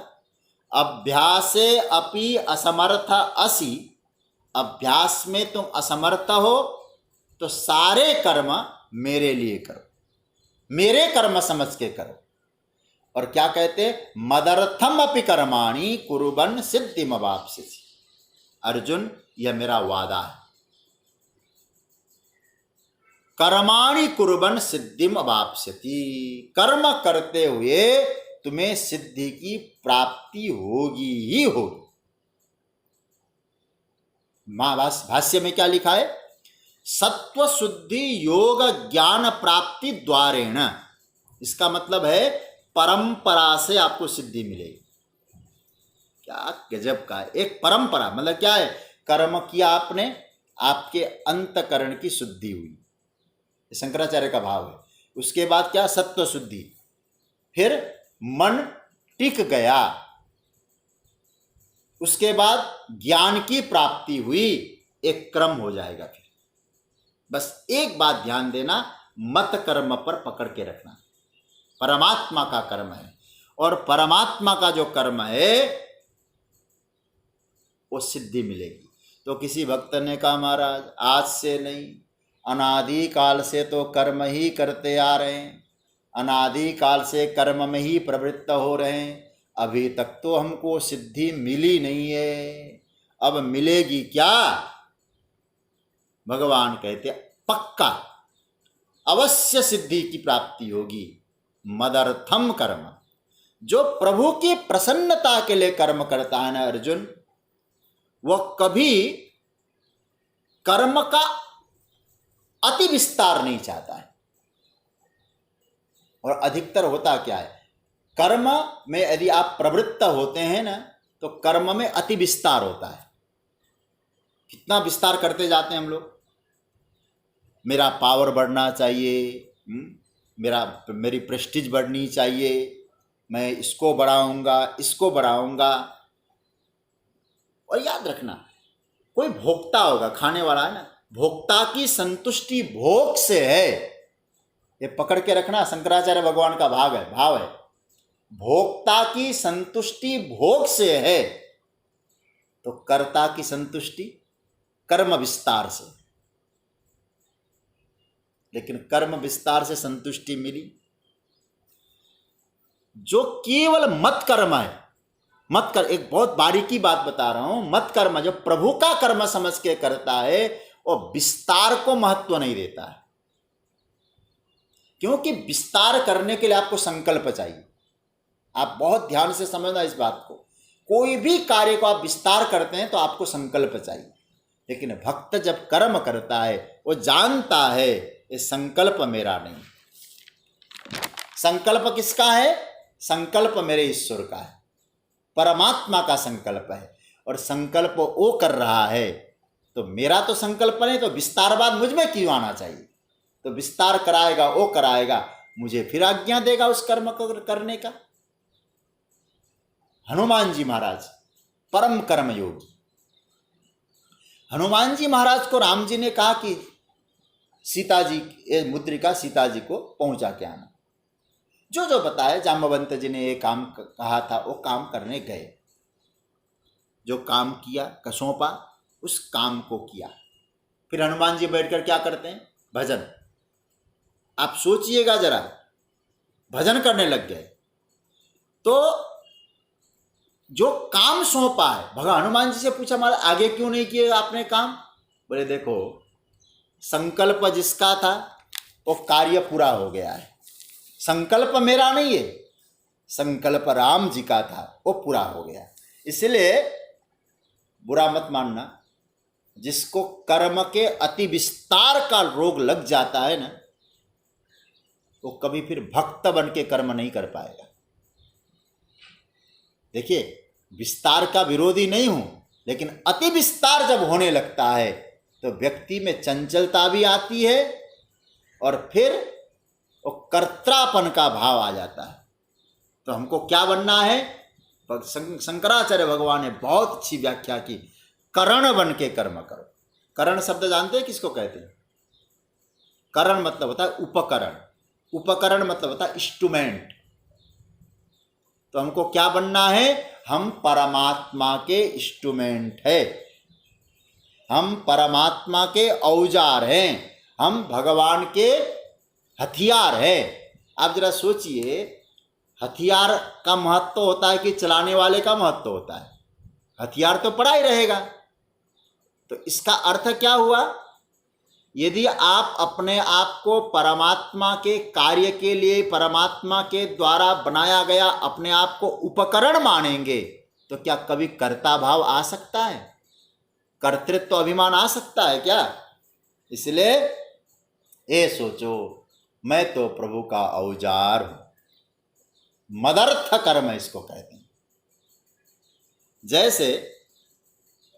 A: अभ्यासे अपि असमर्थ असि, अभ्यास में तुम असमर्थ हो तो सारे कर्म मेरे लिए करो, मेरे कर्म समझ के करो। और क्या कहते? मदर्थम अपि कर्माणि कुर्वन् सिद्धिमवाप्स्यसि। अर्जुन, यह मेरा वादा है, कर्माणि कुर्वन् सिद्धिम अवाप्स्यति। कर्म करते हुए तुम्हें सिद्धि की प्राप्ति होगी ही होगी। भाष्य में क्या लिखा है? सत्व शुद्धि योग ज्ञान प्राप्ति द्वारेण। इसका मतलब है परंपरा से आपको सिद्धि मिलेगी। क्या गजब का है! एक परंपरा मतलब क्या है? कर्म किया आपने, आपके अंतकरण की शुद्धि हुई, शंकराचार्य का भाव है। उसके बाद क्या? सत्व शुद्धि, फिर मन टिक गया, उसके बाद ज्ञान की प्राप्ति हुई, एक क्रम हो जाएगा। फिर बस एक बात ध्यान देना, मत कर्म पर पकड़ के रखना। परमात्मा का कर्म है, और परमात्मा का जो कर्म है वो सिद्धि मिलेगी। तो किसी भक्त ने कहा, महाराज आज से नहीं, अनादि काल से तो कर्म ही करते आ रहे हैं, अनादि काल से कर्म में ही प्रवृत्त हो रहे हैं, अभी तक तो हमको सिद्धि मिली नहीं है, अब मिलेगी क्या? भगवान कहते पक्का अवश्य सिद्धि की प्राप्ति होगी। मदर्थम कर्म, जो प्रभु की प्रसन्नता के लिए कर्म करता है ना अर्जुन, वह कभी कर्म का अति विस्तार नहीं चाहता है। और अधिकतर होता क्या है, कर्म में यदि आप प्रवृत्त होते हैं ना, तो कर्म में अति विस्तार होता है। कितना विस्तार करते जाते हैं हम लोग, मेरा पावर बढ़ना चाहिए, मेरी प्रेस्टीज बढ़नी चाहिए, मैं इसको बढ़ाऊंगा, इसको बढ़ाऊंगा। और याद रखना, कोई भोक्ता होगा, खाने वाला है ना, भोक्ता की संतुष्टि भोग से है। ये पकड़ के रखना, शंकराचार्य भगवान का भाव है। भोक्ता की संतुष्टि भोग से है, तो कर्ता की संतुष्टि कर्म विस्तार से। लेकिन कर्म विस्तार से संतुष्टि मिली, जो केवल मत कर्म है, मत कर, एक बहुत बारीकी बात बता रहा हूं, मत कर्म जो प्रभु का कर्म समझ के करता है, और विस्तार को महत्व नहीं देता है। क्योंकि विस्तार करने के लिए आपको संकल्प चाहिए। आप बहुत ध्यान से समझना इस बात को, कोई भी कार्य को आप विस्तार करते हैं तो आपको संकल्प चाहिए। लेकिन भक्त जब कर्म करता है, वो जानता है ये संकल्प मेरा नहीं, संकल्प किसका है, संकल्प मेरे ईश्वर का है, परमात्मा का संकल्प है। और संकल्प वो कर रहा है, तो मेरा तो संकल्प नहीं, तो विस्तार बाद मुझ में क्यों आना चाहिए। तो विस्तार कराएगा वो कराएगा, मुझे फिर आज्ञा देगा उस कर्म को करने का। हनुमान जी महाराज परम कर्म योगी। हनुमान जी महाराज को राम जी ने कहा कि सीता जी, ये मुद्रिका सीता जी को पहुंचा के आना। जो जो बताया, जाम्बवंत जी ने ये काम कहा था, वो काम करने गए। जो काम किया, सौंपा, उस काम को किया। फिर हनुमान जी बैठकर क्या करते हैं, भजन। आप सोचिएगा जरा, भजन करने लग गए। तो जो काम सौंपा है, भगवान हनुमान जी से पूछा, हमारा आगे क्यों नहीं किए आपने काम। बोले देखो, संकल्प जिसका था वो कार्य पूरा हो गया है, संकल्प मेरा नहीं है, संकल्प राम जी का था, वो पूरा हो गया। इसलिए बुरा मत मानना, जिसको कर्म के अति विस्तार का रोग लग जाता है ना, वो कभी फिर भक्त बन के कर्म नहीं कर पाएगा। देखिए, विस्तार का विरोधी नहीं हूं, लेकिन अति विस्तार जब होने लगता है तो व्यक्ति में चंचलता भी आती है, और फिर वो कर्त्रापन का भाव आ जाता है। तो हमको क्या बनना है, शंकराचार्य भगवान ने बहुत अच्छी व्याख्या की, करण बन के कर्म करो। करण शब्द जानते हैं किसको कहते हैं? करण मतलब होता है उपकरण, उपकरण मतलब होता है इंस्ट्रूमेंट। तो हमको क्या बनना है, हम परमात्मा के इंस्ट्रूमेंट है, हम परमात्मा के औजार हैं, हम भगवान के हथियार है। आप जरा सोचिए, हथियार का महत्व होता है कि चलाने वाले का महत्व होता है? हथियार तो पड़ा ही रहेगा। तो इसका अर्थ क्या हुआ, यदि आप अपने आप को परमात्मा के कार्य के लिए, परमात्मा के द्वारा बनाया गया अपने आप को उपकरण मानेंगे, तो क्या कभी कर्ता भाव आ सकता है, कर्तृत्व अभिमान आ सकता है क्या? इसलिए ये सोचो, मैं तो प्रभु का औजार हूं, मदर्थ कर्म इसको कहते हैं। जैसे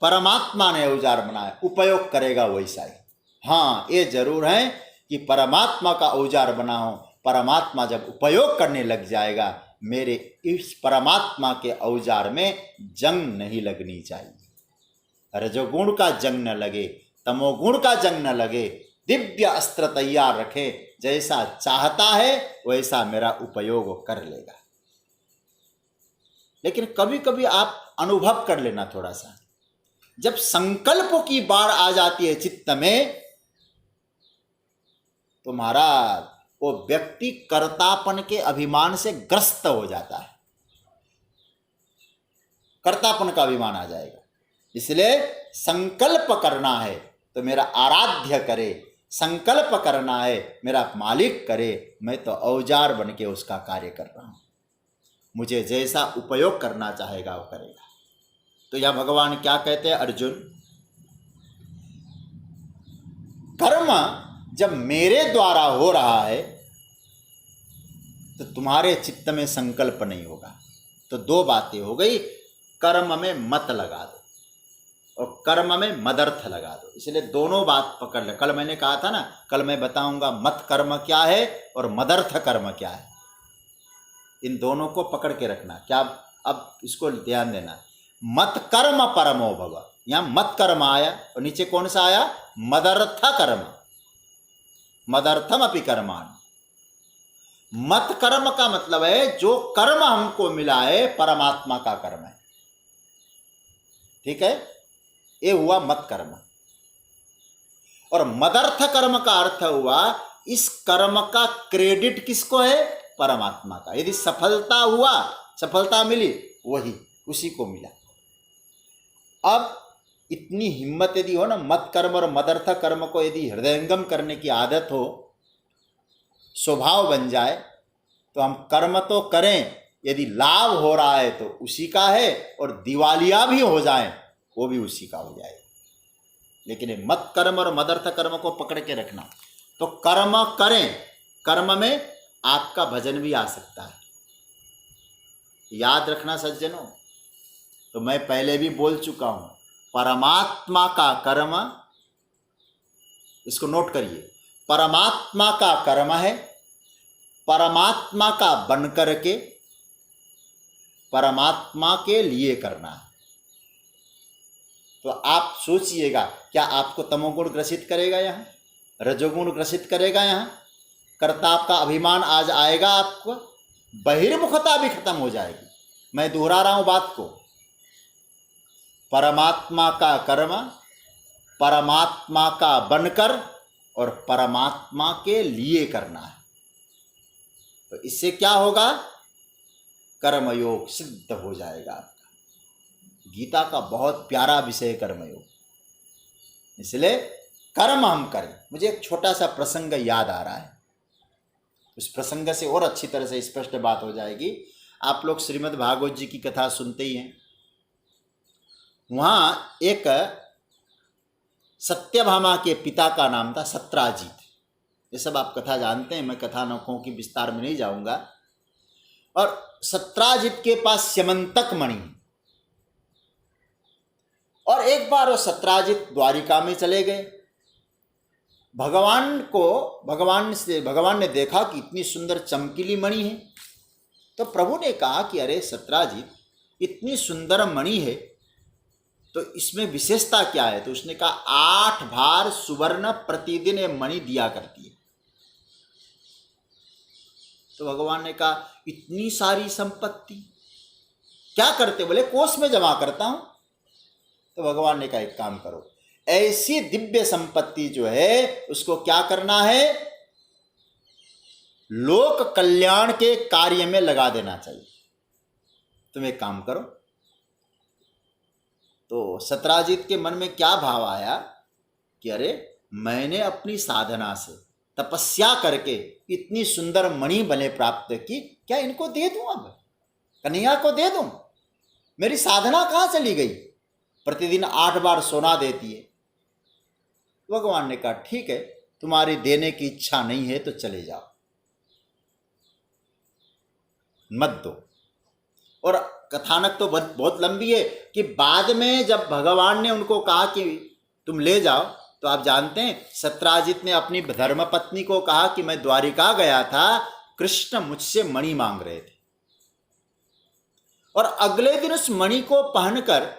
A: परमात्मा ने औजार बनाया, उपयोग करेगा वैसा ही। हाँ, ये जरूर है कि परमात्मा का औजार बना हो, परमात्मा जब उपयोग करने लग जाएगा, मेरे इस परमात्मा के औजार में जंग नहीं लगनी चाहिए। रजोगुण का जंग न लगे, तमोगुण का जंग न लगे, दिव्य अस्त्र तैयार रखे, जैसा चाहता है वैसा मेरा उपयोग कर लेगा। लेकिन कभी कभी आप अनुभव कर लेना थोड़ा सा, जब संकल्पों की बाढ़ आ जाती है चित्त में, तो महाराज वो व्यक्ति कर्तापन के अभिमान से ग्रस्त हो जाता है, कर्तापन का अभिमान आ जाएगा। इसलिए संकल्प करना है तो मेरा आराध्य करे, संकल्प करना है मेरा मालिक करे, मैं तो औजार बन के उसका कार्य कर रहा हूं, मुझे जैसा उपयोग करना चाहेगा वो करेगा। तो यह भगवान क्या कहते हैं, अर्जुन, कर्म जब मेरे द्वारा हो रहा है तो तुम्हारे चित्त में संकल्प नहीं होगा। तो दो बातें हो गई, कर्म में मत लगा दो और कर्म में मदर्थ लगा दो। इसलिए दोनों बात पकड़ ले। कल मैंने कहा था ना, कल मैं बताऊंगा मत कर्म क्या है और मदर्थ कर्म क्या है। इन दोनों को पकड़ के रखना। क्या, अब इसको ध्यान देना। मत कर्म परमो भव, यहां मत कर्म आया और नीचे कौन सा आया? मदर्थ कर्म, मदर्थम अपि कर्मान। मत कर्म का मतलब है जो कर्म हमको मिला है परमात्मा का कर्म है। ठीक है, ये हुआ मत कर्म। और मदर्थ कर्म का अर्थ हुआ इस कर्म का क्रेडिट किसको है? परमात्मा का। यदि सफलता हुआ, सफलता मिली, वही उसी को मिला। अब इतनी हिम्मत यदि हो ना, मत कर्म और मदर्थ कर्म को यदि हृदयंगम करने की आदत हो, स्वभाव बन जाए, तो हम कर्म तो करें, यदि लाभ हो रहा है तो उसी का है, और दिवालिया भी हो जाए वो भी उसी का हो जाए। लेकिन मत कर्म और मदर्थ कर्म को पकड़ के रखना। तो कर्म करें, कर्म में आपका भजन भी आ सकता है। याद रखना सज्जनों, तो मैं पहले भी बोल चुका हूं, परमात्मा का कर्म, इसको नोट करिए, परमात्मा का कर्म है, परमात्मा का बन करके परमात्मा के लिए करना है। तो आप सोचिएगा, क्या आपको तमोगुण ग्रसित करेगा? यहाँ रजोगुण ग्रसित करेगा? यहाँ कर्ताप का अभिमान आज आएगा आपको, बहिर्मुखता भी खत्म हो जाएगी। मैं दोहरा रहा हूं बात को, परमात्मा का कर्म, परमात्मा का बनकर और परमात्मा के लिए करना है। तो इससे क्या होगा? कर्मयोग सिद्ध हो जाएगा आपका। गीता का बहुत प्यारा विषय कर्मयोग। इसलिए कर्म हम करें। मुझे एक छोटा सा प्रसंग याद आ रहा है, उस प्रसंग से और अच्छी तरह से स्पष्ट बात हो जाएगी। आप लोग श्रीमद् भागवत जी की कथा सुनते ही हैं। वहाँ एक सत्यभामा के पिता का नाम था सत्राजित। ये सब आप कथा जानते हैं, मैं कथानकों की विस्तार में नहीं जाऊंगा। और सत्राजित के पास स्यमंतक मणि, और एक बार वो सत्राजित द्वारिका में चले गए। भगवान ने देखा कि इतनी सुंदर चमकीली मणि है। तो प्रभु ने कहा कि अरे सत्राजित, इतनी सुंदर मणि है तो इसमें विशेषता क्या है? तो उसने कहा 8 भार सुवर्ण प्रतिदिन ये मणि दिया करती है। तो भगवान ने कहा इतनी सारी संपत्ति क्या करते? बोले कोष में जमा करता हूं। तो भगवान ने कहा एक काम करो, ऐसी दिव्य संपत्ति जो है उसको क्या करना है? लोक कल्याण के कार्य में लगा देना चाहिए। तुम एक काम करो। तो सत्राजित के मन में क्या भाव आया कि अरे मैंने अपनी साधना से तपस्या करके इतनी सुंदर मणि बने प्राप्त की, क्या इनको दे दूं? अब कन्हैया को दे दूं? मेरी साधना कहां चली गई? प्रतिदिन 8 बार सोना देती है। भगवान ने कहा ठीक है, तुम्हारी देने की इच्छा नहीं है तो चले जाओ, मत दो। और कथानक तो बहुत लंबी है कि बाद में जब भगवान ने उनको कहा कि तुम ले जाओ, तो आप जानते हैं सत्राजित ने अपनी धर्मपत्नी को कहा कि मैं द्वारिका गया था, कृष्ण मुझसे मणि मांग रहे थे। और अगले दिन उस मणि को पहनकर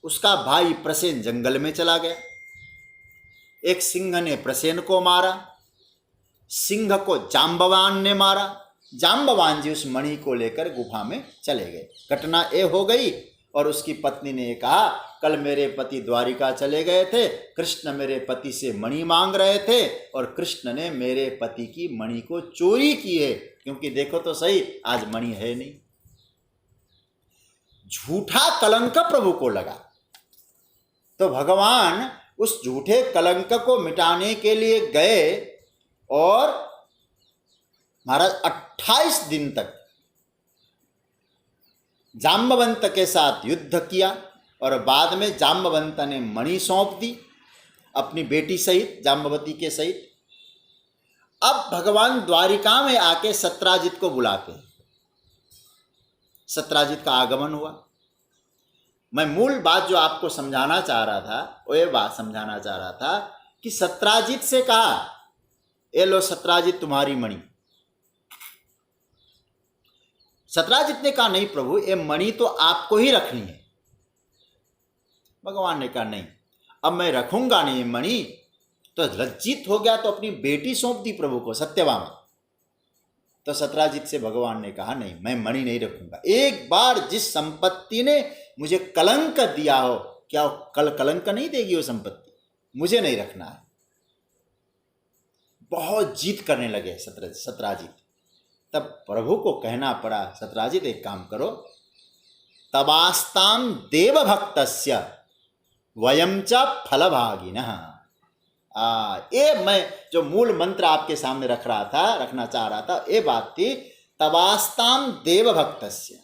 A: उसका भाई प्रसेन जंगल में चला गया। एक सिंह ने प्रसेन को मारा, सिंह को जाम्बवान ने मारा। जाम्बवान जी उस मणि को लेकर गुफा में चले गए। घटना ये हो गई। और उसकी पत्नी ने कहा कल मेरे पति द्वारिका चले गए थे, कृष्ण मेरे पति से मणि मांग रहे थे और कृष्ण ने मेरे पति की मणि को चोरी की है, क्योंकि देखो तो सही आज मणि है नहीं। झूठा कलंक प्रभु को लगा। तो भगवान उस झूठे कलंक को मिटाने के लिए गए और महाराज 28 दिन तक जाम्बवंत के साथ युद्ध किया। और बाद में जाम्बवंत ने मणि सौंप दी अपनी बेटी सहित, जाम्बवती के सहित। अब भगवान द्वारिका में आके सत्राजित को बुलाते हैं। सत्राजित का आगमन हुआ। मैं मूल बात जो आपको समझाना चाह रहा था, वो ये बात समझाना चाह रहा था कि सत्राजित से कहा, ये लो सत्राजित तुम्हारी मणि। सत्राजित ने कहा नहीं प्रभु, ये मणि तो आपको ही रखनी है। भगवान ने कहा नहीं, अब मैं रखूंगा नहीं ये मणि। तो लज्जित हो गया तो अपनी बेटी सौंप दी प्रभु को, सत्यभामा। तो सत्राजित से भगवान ने कहा नहीं, मैं मणि नहीं रखूंगा। एक बार जिस संपत्ति ने मुझे कलंक दिया हो, क्या कल कलंक नहीं देगी वो संपत्ति? मुझे नहीं रखना है। बहुत जीत करने लगे सत्राजित। तब प्रभु को कहना पड़ा, सत्राजित एक काम करो, तबास्ताम देव भक्तस्य वयम च फलभागिनः। ये मैं जो मूल मंत्र आपके सामने रखना चाह रहा था, ये बात थी, तबास्ताम देव भक्तस्य।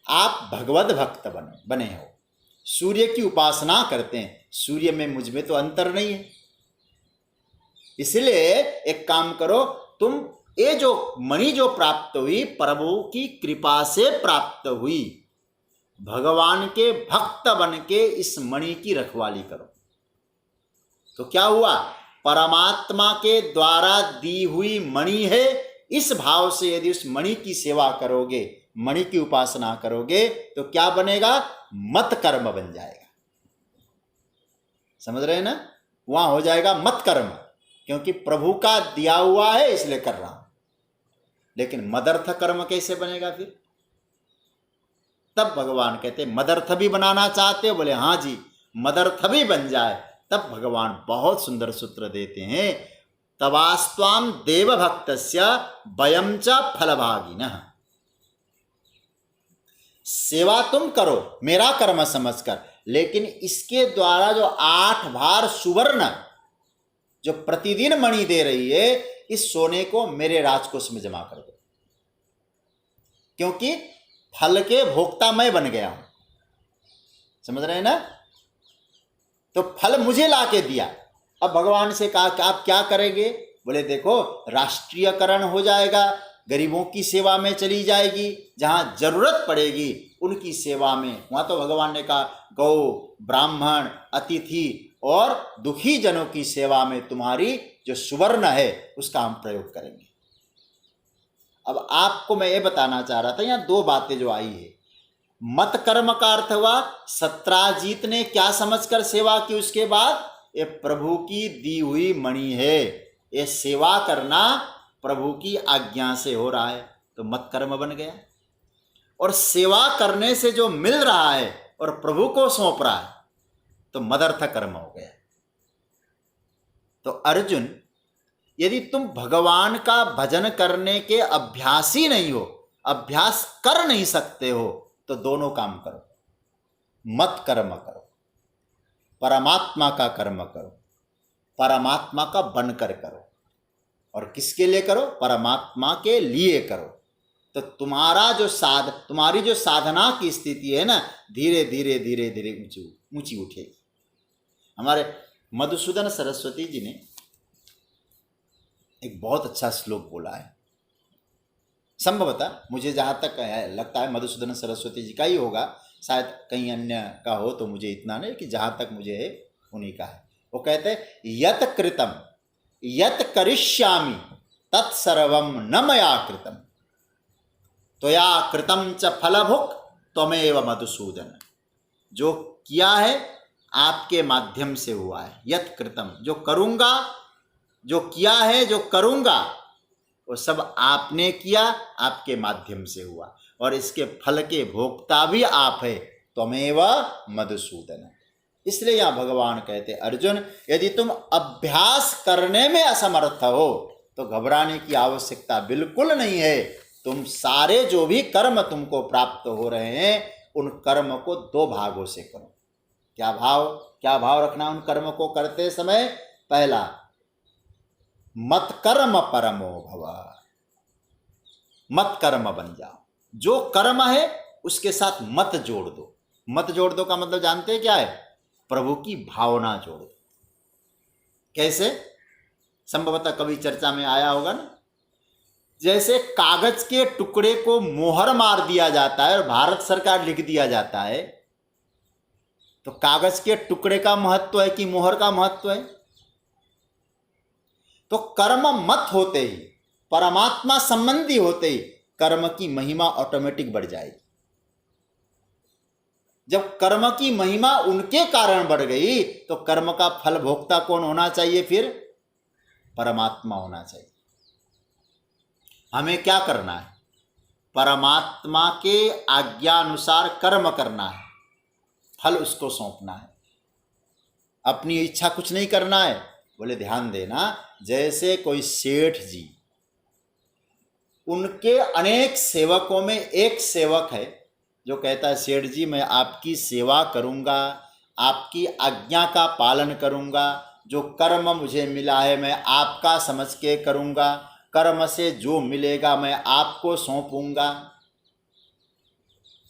A: आप भगवत भक्त बने हो, सूर्य की उपासना करते हैं। सूर्य में मुझ में तो अंतर नहीं है, इसलिए एक काम करो, तुम ये जो मणि जो प्राप्त हुई प्रभु की कृपा से प्राप्त हुई, भगवान के भक्त बन के इस मणि की रखवाली करो। तो क्या हुआ? परमात्मा के द्वारा दी हुई मणि है, इस भाव से यदि उस मणि की सेवा करोगे, मणि की उपासना करोगे, तो क्या बनेगा? मत कर्म बन जाएगा। समझ रहे हैं ना? वहां हो जाएगा मत कर्म, क्योंकि प्रभु का दिया हुआ है इसलिए कर रहा हूं। लेकिन मदर्थ कर्म कैसे बनेगा फिर? तब भगवान कहते मदर्थ भी बनाना चाहते हो? बोले हाँ जी, मदर्थ भी बन जाए। तब भगवान बहुत सुंदर सूत्र देते हैं, तवास्त्वाम देव भक्तस्य वयम च फलभागिनः। सेवा तुम करो मेरा कर्म समझकर, लेकिन इसके द्वारा जो 8 भार सुवर्ण जो प्रतिदिन मणि दे रही है, इस सोने को मेरे राजकोष में जमा कर दो, क्योंकि फल के भोक्ता मैं बन गया हूं। समझ रहे हैं ना? तो फल मुझे ला के दिया। अब भगवान से कहा कि आप क्या करेंगे? बोले देखो, राष्ट्रीयकरण हो जाएगा, गरीबों की सेवा में चली जाएगी, जहां जरूरत पड़ेगी उनकी सेवा में। वहां तो भगवान ने कहा गौ, ब्राह्मण, अतिथि और दुखी जनों की सेवा में तुम्हारी जो सुवर्ण है उसका हम प्रयोग करेंगे। अब आपको मैं ये बताना चाह रहा था, यहाँ 2 बातें जो आई है। मत कर्म का अर्थ हुआ, सत्राजित ने क्या समझकर सेवा की उसके बाद, ये प्रभु की दी हुई मणि है, ये सेवा करना प्रभु की आज्ञा से हो रहा है, तो मत कर्म बन गया। और सेवा करने से जो मिल रहा है और प्रभु को सौंप रहा है, तो मदर्थ कर्म हो गया। तो अर्जुन, यदि तुम भगवान का भजन करने के अभ्यासी नहीं हो, अभ्यास कर नहीं सकते हो, तो दोनों काम करो। मत कर्म करो, परमात्मा का कर्म करो, परमात्मा का बनकर करो। और किसके लिए करो? परमात्मा के लिए करो। तो तुम्हारी जो साधना की स्थिति है ना, धीरे धीरे धीरे धीरे ऊंची उठेगी। हमारे मधुसूदन सरस्वती जी ने एक बहुत अच्छा श्लोक बोला है। संभवतः मुझे जहाँ तक लगता है मधुसूदन सरस्वती जी का ही होगा, शायद कहीं अन्य का हो तो मुझे इतना नहीं, कि जहाँ तक मुझे है उन्हीं का है। वो कहते हैं, यत कृतम यत करिष्यामि तत्सर्वम न मया कृतम त्वया कृतम च फलभुक् त्वमेव मधुसूदन। जो किया है आपके माध्यम से हुआ है। यत कृतम, जो करूँगा, जो किया है, जो करूँगा, वो सब आपने किया, आपके माध्यम से हुआ, और इसके फल के भोक्ता भी आप है, त्वमेव मधुसूदन। इसलिए यहाँ भगवान कहते, अर्जुन यदि तुम अभ्यास करने में असमर्थ हो तो घबराने की आवश्यकता बिल्कुल नहीं है। तुम सारे जो भी कर्म तुमको प्राप्त हो रहे हैं, उन कर्म को 2 भागों से करो। क्या भाव रखना उन कर्म को करते समय? पहला, मत कर्म परमो भव, मत कर्म बन जाओ। जो कर्म है उसके साथ मत जोड़ दो। मत जोड़ दो का मतलब जानते हैं क्या है? प्रभु की भावना जोड़ दो। कैसे? संभवतः कभी चर्चा में आया होगा ना। जैसे कागज के टुकड़े को मोहर मार दिया जाता है और भारत सरकार लिख दिया जाता है, तो कागज के टुकड़े का महत्व है कि मोहर का महत्व है? तो कर्म मत होते ही, परमात्मा संबंधी होते ही कर्म की महिमा ऑटोमेटिक बढ़ जाएगी। जब कर्म की महिमा उनके कारण बढ़ गई तो कर्म का फल भोक्ता कौन होना चाहिए? फिर परमात्मा होना चाहिए। हमें क्या करना है? परमात्मा के आज्ञानुसार कर्म करना है, फल उसको सौंपना है, अपनी इच्छा कुछ नहीं करना है। बोले ध्यान देना, जैसे कोई सेठ जी, उनके अनेक सेवकों में एक सेवक है जो कहता है सेठ जी मैं आपकी सेवा करूंगा, आपकी आज्ञा का पालन करूंगा, जो कर्म मुझे मिला है मैं आपका समझ के करूंगा, कर्म से जो मिलेगा मैं आपको सौंपूंगा,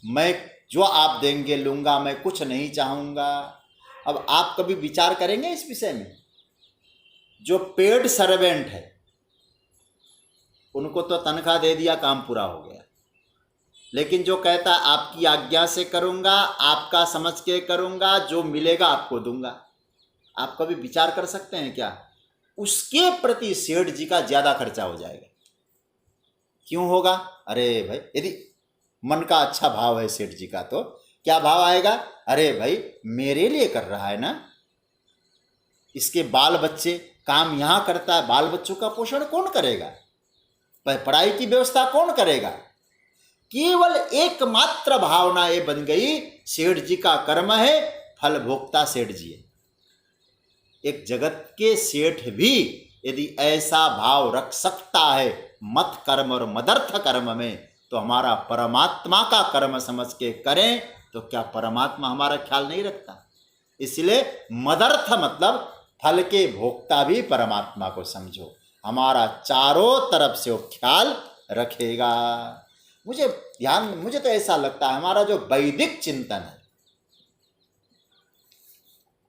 A: मैं जो आप देंगे लूंगा, मैं कुछ नहीं चाहूंगा। अब आप कभी विचार करेंगे इस विषय में? जो पेड सर्वेंट है उनको तो तनख्वाह दे दिया, काम पूरा हो गया, लेकिन जो कहता है आपकी आज्ञा से करूंगा, आपका समझ के करूंगा, जो मिलेगा आपको दूंगा, आप कभी विचार कर सकते हैं क्या? उसके प्रति सेठ जी का ज्यादा खर्चा हो जाएगा। क्यों होगा? अरे भाई, यदि मन का अच्छा भाव है सेठ जी का तो क्या भाव आएगा? अरे भाई मेरे लिए कर रहा है ना, इसके बाल बच्चे काम यहां करता है, बाल बच्चों का पोषण कौन करेगा, पढ़ाई की व्यवस्था कौन करेगा? केवल एकमात्र भावना ये बन गई, सेठ जी का कर्म है, फल भोक्ता सेठ जी है। एक जगत के सेठ भी यदि ऐसा भाव रख सकता है मत कर्म और मदर्थ कर्म में, तो हमारा परमात्मा का कर्म समझ के करें तो क्या परमात्मा हमारा ख्याल नहीं रखता? इसलिए मदर्थ मतलब फल के भोक्ता भी परमात्मा को समझो, हमारा चारों तरफ से वो ख्याल रखेगा। मुझे तो ऐसा लगता है हमारा जो वैदिक चिंतन है,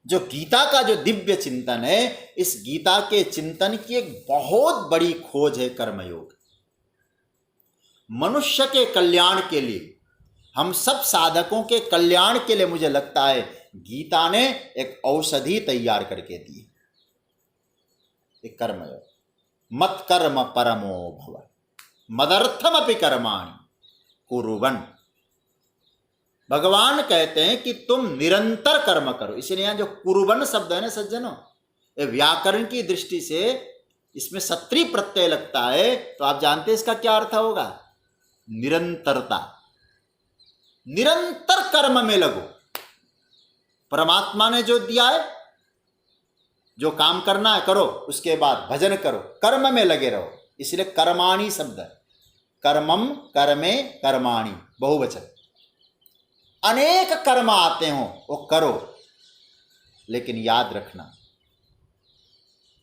A: जो गीता का जो दिव्य चिंतन है, इस गीता के चिंतन की एक बहुत बड़ी खोज है कर्मयोग। मनुष्य के कल्याण के लिए, हम सब साधकों के कल्याण के लिए मुझे लगता है गीता ने एक औषधि तैयार करके दी, एक कर्मयोग। मत कर्म परमो भव मदर्थमपि कर्माणि कुर्वन्। भगवान कहते हैं कि तुम निरंतर कर्म करो। इसलिए यहां जो कुर्वन् शब्द है ना सज्जनों, ये व्याकरण की दृष्टि से इसमें सत्री प्रत्यय लगता है, तो आप जानते हैं इसका क्या अर्थ होगा? निरंतरता। निरंतर कर्म में लगो। परमात्मा ने जो दिया है, जो काम करना है करो, उसके बाद भजन करो, कर्म में लगे रहो। इसलिए कर्माणि शब्द, कर्मम कर्मे कर्माणि बहुवचन। अनेक कर्म आते हो वो करो, लेकिन याद रखना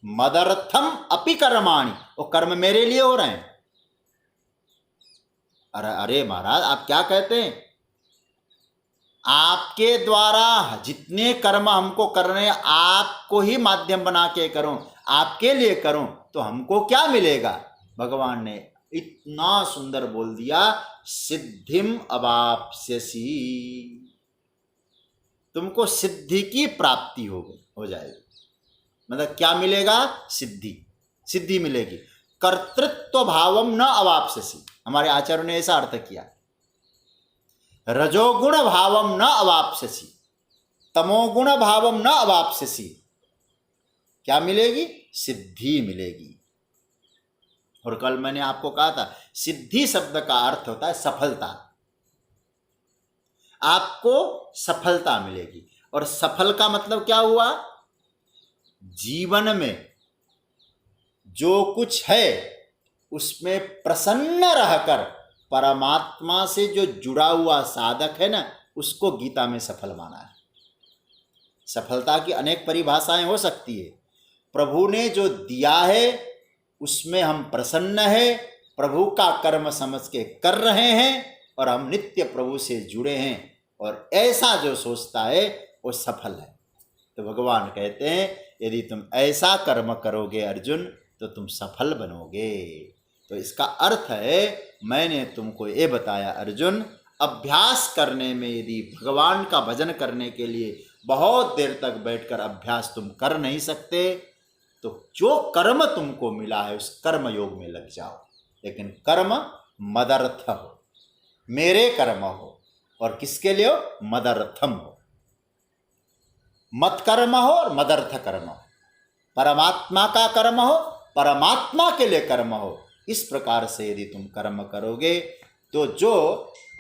A: मदर्थम अपि कर्माणि, वो कर्म मेरे लिए हो रहे हैं। अरे महाराज आप क्या कहते हैं? आपके द्वारा जितने कर्म हमको करने, आपको ही माध्यम बना के करूं, आपके लिए करूं, तो हमको क्या मिलेगा? भगवान ने इतना सुंदर बोल दिया, सिद्धिम अवाप्स्यसि, तुमको सिद्धि की प्राप्ति हो जाएगी। मतलब क्या मिलेगा? सिद्धि मिलेगी। कर्तृत्व भावम न अवाप्स्यसि, हमारे आचार्यों ने ऐसा अर्थ किया। रजोगुण भावम न अवाप्स्यसि, तमोगुण भावम न अवाप्स्यसि। क्या मिलेगी? सिद्धि मिलेगी। और कल मैंने आपको कहा था सिद्धि शब्द का अर्थ होता है सफलता। आपको सफलता मिलेगी। और सफल का मतलब क्या हुआ? जीवन में जो कुछ है उसमें प्रसन्न रहकर परमात्मा से जो जुड़ा हुआ साधक है ना, उसको गीता में सफल माना है। सफलता की अनेक परिभाषाएं हो सकती है। प्रभु ने जो दिया है उसमें हम प्रसन्न है, प्रभु का कर्म समझ के कर रहे हैं, और हम नित्य प्रभु से जुड़े हैं, और ऐसा जो सोचता है वो सफल है। तो भगवान कहते हैं यदि तुम ऐसा कर्म करोगे अर्जुन तो तुम सफल बनोगे। तो इसका अर्थ है मैंने तुमको ये बताया अर्जुन, अभ्यास करने में यदि भगवान का भजन करने के लिए बहुत देर तक बैठकर अभ्यास तुम कर नहीं सकते तो जो कर्म तुमको मिला है उस कर्म योग में लग जाओ। लेकिन कर्म मदर्थ हो, मेरे कर्म हो, और किसके लिए हो? मदर्थम हो। मत कर्म हो और मदर्थ कर्म हो, परमात्मा का कर्म हो, परमात्मा के लिए कर्म हो। इस प्रकार से यदि तुम कर्म करोगे तो जो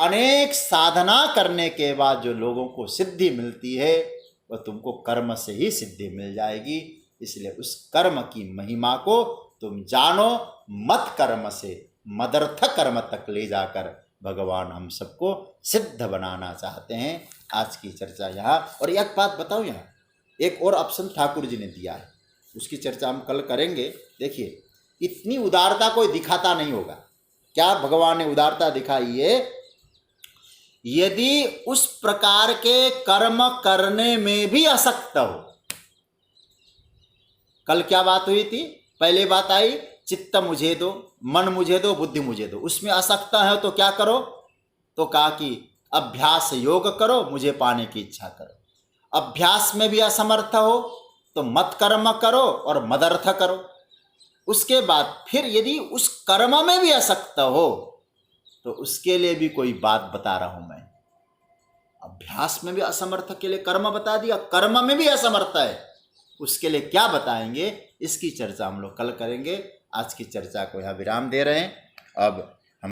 A: अनेक साधना करने के बाद जो लोगों को सिद्धि मिलती है वह तुमको कर्म से ही सिद्धि मिल जाएगी। इसलिए उस कर्म की महिमा को तुम जानो। मत कर्म से मदर्थ कर्म तक ले जाकर भगवान हम सबको सिद्ध बनाना चाहते हैं। आज की चर्चा यहाँ। और एक बात बताऊँ, यहाँ एक और ऑप्शन ठाकुर जी ने दिया है, उसकी चर्चा हम कल करेंगे। देखिए, इतनी उदारता कोई दिखाता नहीं होगा। क्या भगवान ने उदारता दिखाई है? यदि उस प्रकार के कर्म करने में भी असक्त हो। कल क्या बात हुई थी? पहले बात आई चित्त मुझे दो, मन मुझे दो, बुद्धि मुझे दो। उसमें असक्त है तो क्या करो? तो कहा कि अभ्यास योग करो, मुझे पाने की इच्छा करो। अभ्यास में भी असमर्थ हो तो मत कर्म करो और मदर्थ करो। उसके बाद फिर यदि उस कर्म में भी असक्त हो तो उसके लिए भी कोई बात बता रहा हूं मैं। अभ्यास में भी असमर्थ के लिए कर्म बता दिया, कर्म में भी असमर्थ है, उसके लिए क्या बताएंगे? इसकी चर्चा हम लोग कल करेंगे। आज की चर्चा को यहाँ विराम दे रहे हैं। अब